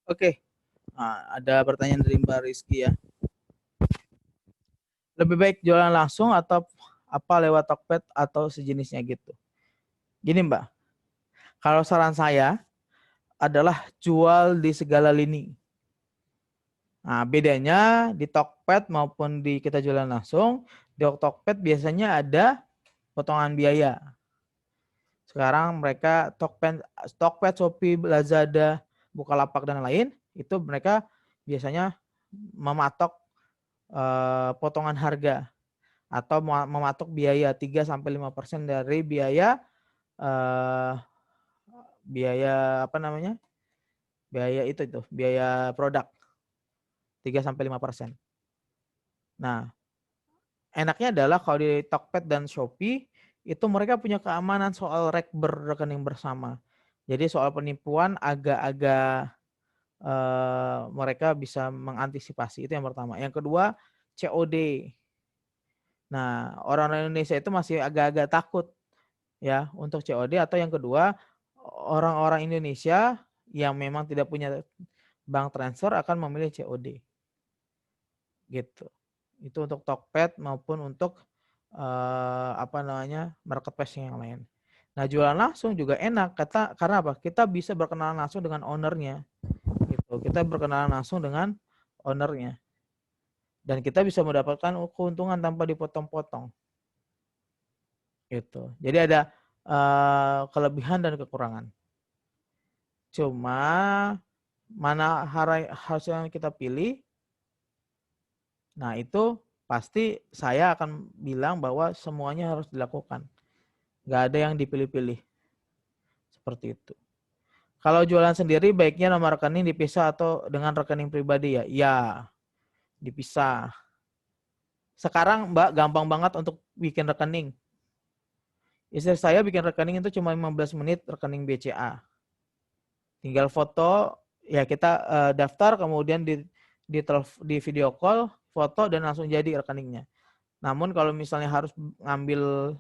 Oke, nah, ada pertanyaan dari Mbak Rizky ya. Lebih baik jualan langsung atau apa lewat Tokped atau sejenisnya gitu. Gini Mbak, kalau saran saya adalah jual di segala lini. Nah, bedanya di Tokped maupun di kita jualan langsung, di Tokped biasanya ada potongan biaya. Sekarang mereka Tokped, Shopee, Lazada, Bukalapak dan lain, itu mereka biasanya mematok potongan harga atau mematok biaya 3-5% dari biaya biaya produk 3-5%. Nah, enaknya adalah kalau di Tokped dan Shopee itu mereka punya keamanan soal rekening bersama. Jadi soal penipuan agak-agak mereka bisa mengantisipasi, itu yang pertama. Yang kedua, COD. Nah, orang Indonesia itu masih agak-agak takut ya untuk COD, atau yang kedua, orang-orang Indonesia yang memang tidak punya bank transfer akan memilih COD. Gitu. Itu untuk Tokped maupun untuk marketplace yang lain. Nah, jualan langsung juga enak karena apa? Kita bisa berkenalan langsung dengan ownernya. Gitu. Kita berkenalan langsung dengan ownernya. Dan kita bisa mendapatkan keuntungan tanpa dipotong-potong. Gitu. Jadi ada kelebihan dan kekurangan. Cuma mana hasil yang kita pilih, nah itu pasti saya akan bilang bahwa semuanya harus dilakukan. Nggak ada yang dipilih-pilih. Seperti itu. Kalau jualan sendiri baiknya nomor rekening dipisah atau dengan rekening pribadi ya? Ya, dipisah. Sekarang Mbak gampang banget untuk bikin rekening. Istri saya bikin rekening itu cuma 15 menit rekening BCA. Tinggal foto, ya kita daftar, kemudian di video call, foto, dan langsung jadi rekeningnya. Namun kalau misalnya harus ngambil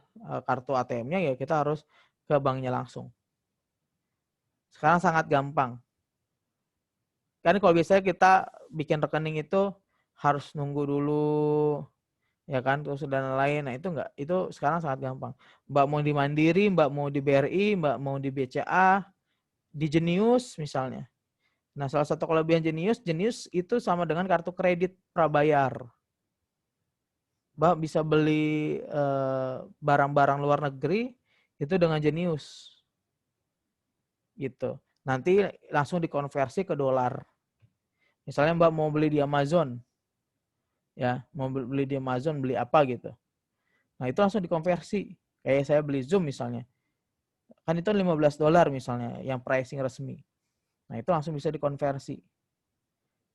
kartu ATM-nya, ya kita harus ke banknya langsung. Sekarang sangat gampang. Kan kalau biasanya kita bikin rekening itu harus nunggu dulu, ya kan, terus dan lain. Nah itu enggak, itu sekarang sangat gampang. Mbak mau di Mandiri, Mbak mau di BRI, Mbak mau di BCA, di Jenius misalnya. Nah, salah satu kelebihan Jenius itu sama dengan kartu kredit prabayar. Mbak bisa beli barang-barang luar negeri itu dengan Jenius. Gitu. Nanti langsung dikonversi ke dolar. Misalnya Mbak mau beli di Amazon, ya, mau beli di Amazon, beli apa gitu. Nah, itu langsung dikonversi. Kayak saya beli Zoom misalnya. Kan itu $15 misalnya yang pricing resmi. Nah, itu langsung bisa dikonversi.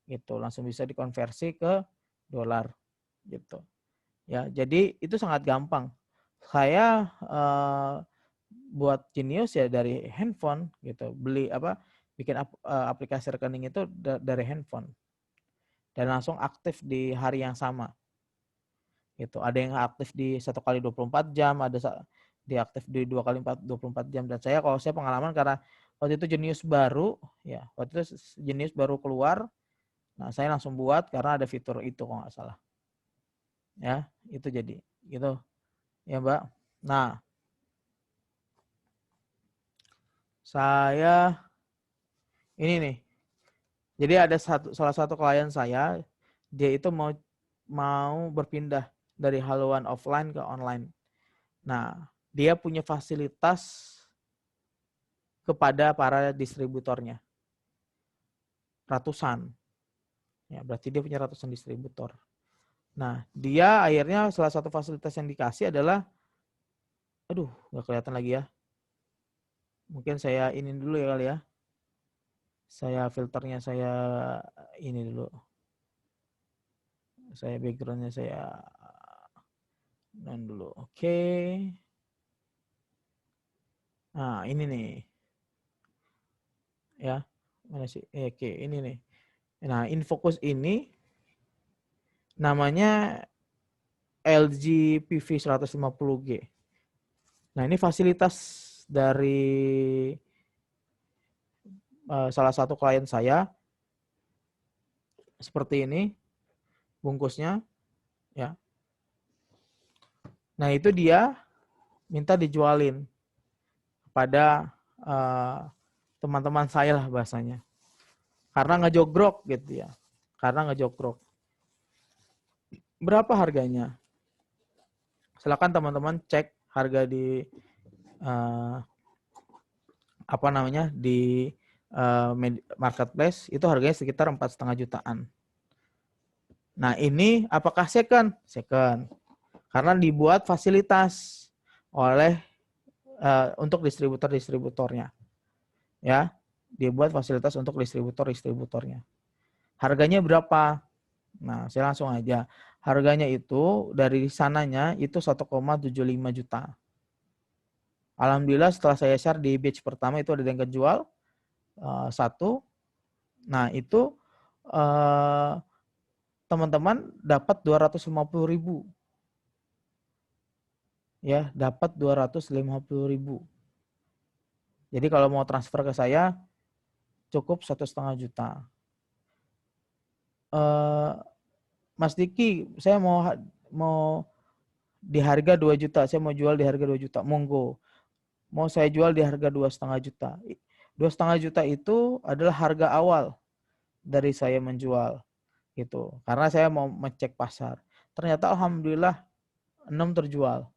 Gitu, langsung bisa dikonversi ke dolar gitu. Ya, jadi itu sangat gampang. Saya buat Genius ya dari handphone gitu. Beli bikin aplikasi rekening itu dari handphone. Dan langsung aktif di hari yang sama. Gitu. Ada yang aktif di 1 kali 24 jam, ada diaktif di 2 kali 24 jam. Dan kalau saya pengalaman karena waktu itu Genius baru, ya, waktu itu Genius baru keluar. Nah, saya langsung buat karena ada fitur itu kalau nggak salah. Ya, itu jadi gitu. Ya, Mbak. Nah, saya ini nih. Jadi ada salah satu klien saya, dia itu mau berpindah dari haluan offline ke online. Nah, dia punya fasilitas kepada para distributornya. Ratusan. Ya, berarti dia punya ratusan distributor. Nah, dia akhirnya salah satu fasilitas yang dikasih adalah, aduh, nggak kelihatan lagi ya. Mungkin saya ini dulu ya kali ya. Saya filternya saya ini dulu. Saya backgroundnya saya non dulu. Oke. Nah, ini nih. Ya. Mana sih? Oke, ini nih. Nah, Infocus ini namanya LG PV 150G. Nah, ini fasilitas dari salah satu klien saya. Seperti ini bungkusnya, ya. Nah, itu dia minta dijualin pada teman-teman saya lah bahasanya. Karena ngejogrok gitu ya. Karena ngejogrok. Berapa harganya? Silakan teman-teman cek harga di di marketplace itu harganya sekitar 4,5 jutaan. Nah, ini apakah second? Second. Karena dibuat fasilitas oleh untuk distributor-distributornya. Ya, dibuat fasilitas untuk distributor-distributornya. Harganya berapa? Nah, saya langsung aja. Harganya itu dari sananya itu 1,75 juta. Alhamdulillah setelah saya share di batch pertama itu ada yang kejual satu. Nah, itu teman-teman dapat 250.000. Ya, dapat 250.000. Jadi kalau mau transfer ke saya cukup 1,5 juta. Mas Diki, saya mau di harga 2 juta, saya mau jual di harga 2 juta. Monggo. mau saya jual di harga 2,5 juta. 2,5 juta itu adalah harga awal dari saya menjual gitu. Karena saya mau ngecek pasar. Ternyata alhamdulillah 6 terjual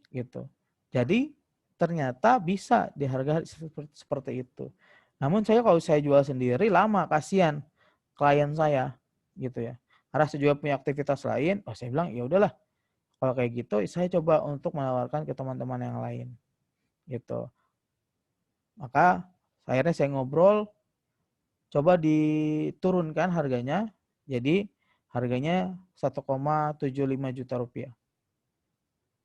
gitu. Jadi ternyata bisa di harga seperti itu. Namun kalau saya jual sendiri lama, kasihan klien saya gitu ya. Karena saya juga punya aktivitas lain, saya bilang ya udahlah kalau kayak gitu saya coba untuk menawarkan ke teman-teman yang lain gitu. Maka akhirnya saya ngobrol, coba diturunkan harganya, jadi harganya 1,75 juta rupiah.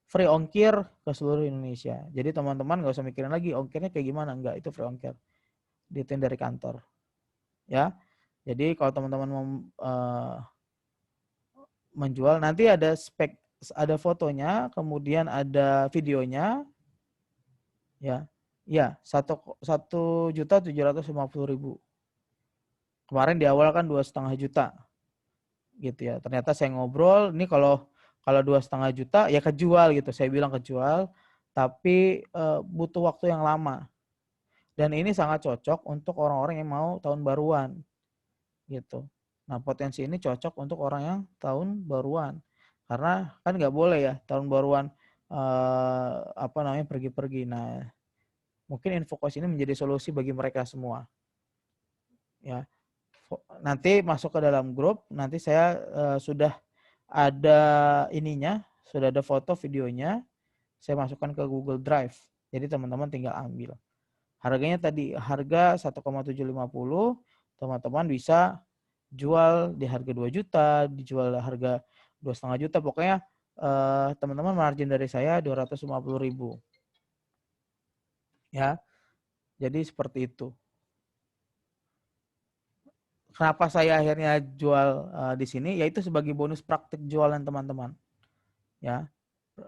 Free ongkir ke seluruh Indonesia. Jadi teman-teman nggak usah mikirin lagi ongkirnya kayak gimana, enggak, itu free ongkir. Ditin dari kantor. Ya. Jadi kalau teman-teman mau menjual, nanti ada spek, ada fotonya, kemudian ada videonya. Ya. Ya, 1.750.000. Kemarin di awal kan 2,5 juta gitu ya. Ternyata saya ngobrol, ini kalau 2,5 juta ya kejual gitu. Saya bilang kejual, tapi butuh waktu yang lama. Dan ini sangat cocok untuk orang-orang yang mau tahun baruan gitu. Nah, potensi ini cocok untuk orang yang tahun baruan. Karena kan nggak boleh ya tahun baruan pergi-pergi. Nah, mungkin InfoCoach ini menjadi solusi bagi mereka semua. Ya. Nanti masuk ke dalam grup, nanti saya sudah ada ininya, sudah ada foto videonya, saya masukkan ke Google Drive. Jadi teman-teman tinggal ambil. Harganya tadi harga 1,750, teman-teman bisa jual di harga 2 juta, dijual harga 2,5 juta, pokoknya teman-teman margin dari saya 250.000. Ya. Jadi seperti itu. Kenapa saya akhirnya jual di sini? Yaitu sebagai bonus praktik jualan teman-teman. Ya,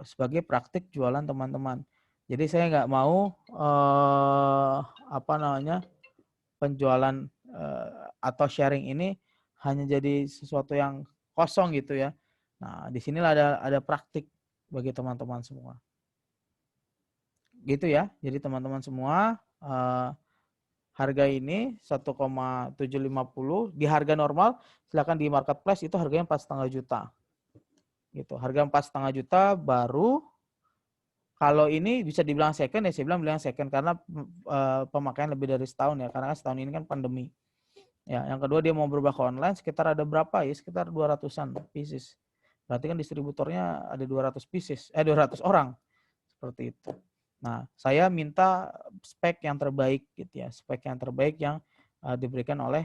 sebagai praktik jualan teman-teman. Jadi saya nggak mau penjualan atau sharing ini hanya jadi sesuatu yang kosong gitu ya. Nah, di sinilah ada praktik bagi teman-teman semua. Gitu ya. Jadi teman-teman semua harga ini 1,750 di harga normal, silakan di marketplace itu harganya 4,5 juta. Gitu. Harga 4,5 juta baru. Kalau ini bisa dibilang second ya saya bilang second karena pemakaian lebih dari setahun ya, karena setahun ini kan pandemi. Ya, yang kedua dia mau berubah ke online sekitar ada berapa ya? Sekitar 200-an pieces. Berarti kan distributornya ada 200 pieces, 200 orang. Seperti itu. Nah, saya minta spek yang terbaik gitu ya, spek yang terbaik yang diberikan oleh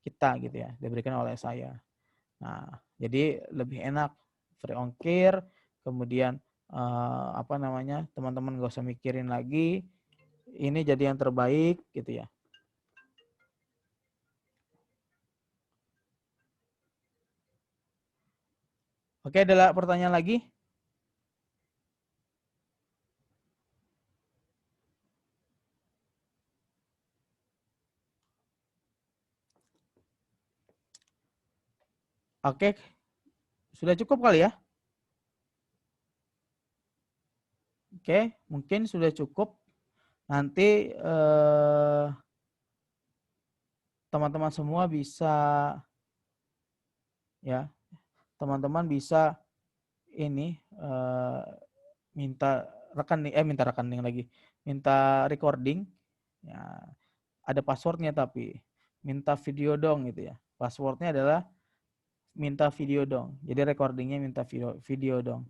kita gitu ya, diberikan oleh saya. Nah, jadi lebih enak free ongkir, kemudian teman-teman gak usah mikirin lagi, ini jadi yang terbaik gitu ya. Oke, ada pertanyaan lagi? Oke, sudah cukup kali ya? Oke, mungkin sudah cukup. Nanti teman-teman semua bisa ya, teman-teman bisa ini minta rekening lagi, minta recording. Ya, ada passwordnya tapi minta video dong gitu ya. Passwordnya adalah minta video dong. Jadi recordingnya minta video dong.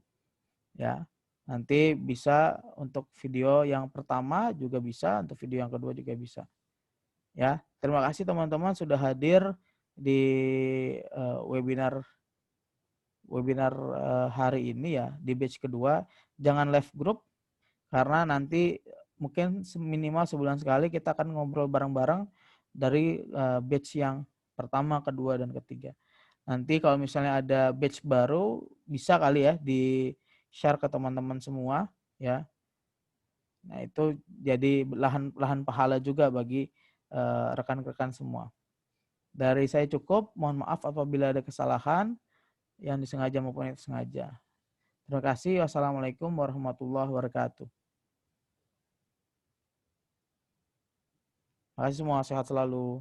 Ya, nanti bisa untuk video yang pertama juga bisa, untuk video yang kedua juga bisa. Ya, terima kasih teman-teman sudah hadir di webinar hari ini ya, di batch kedua. Jangan left group karena nanti mungkin minimal sebulan sekali kita akan ngobrol bareng-bareng dari batch yang pertama, kedua, dan ketiga. Nanti kalau misalnya ada batch baru bisa kali ya di share ke teman-teman semua ya. Nah, itu jadi lahan pahala juga bagi rekan-rekan semua. Dari saya cukup, mohon maaf apabila ada kesalahan yang disengaja maupun yang disengaja. Terima kasih. Wassalamualaikum warahmatullahi wabarakatuh. Terima kasih semua. Sehat selalu.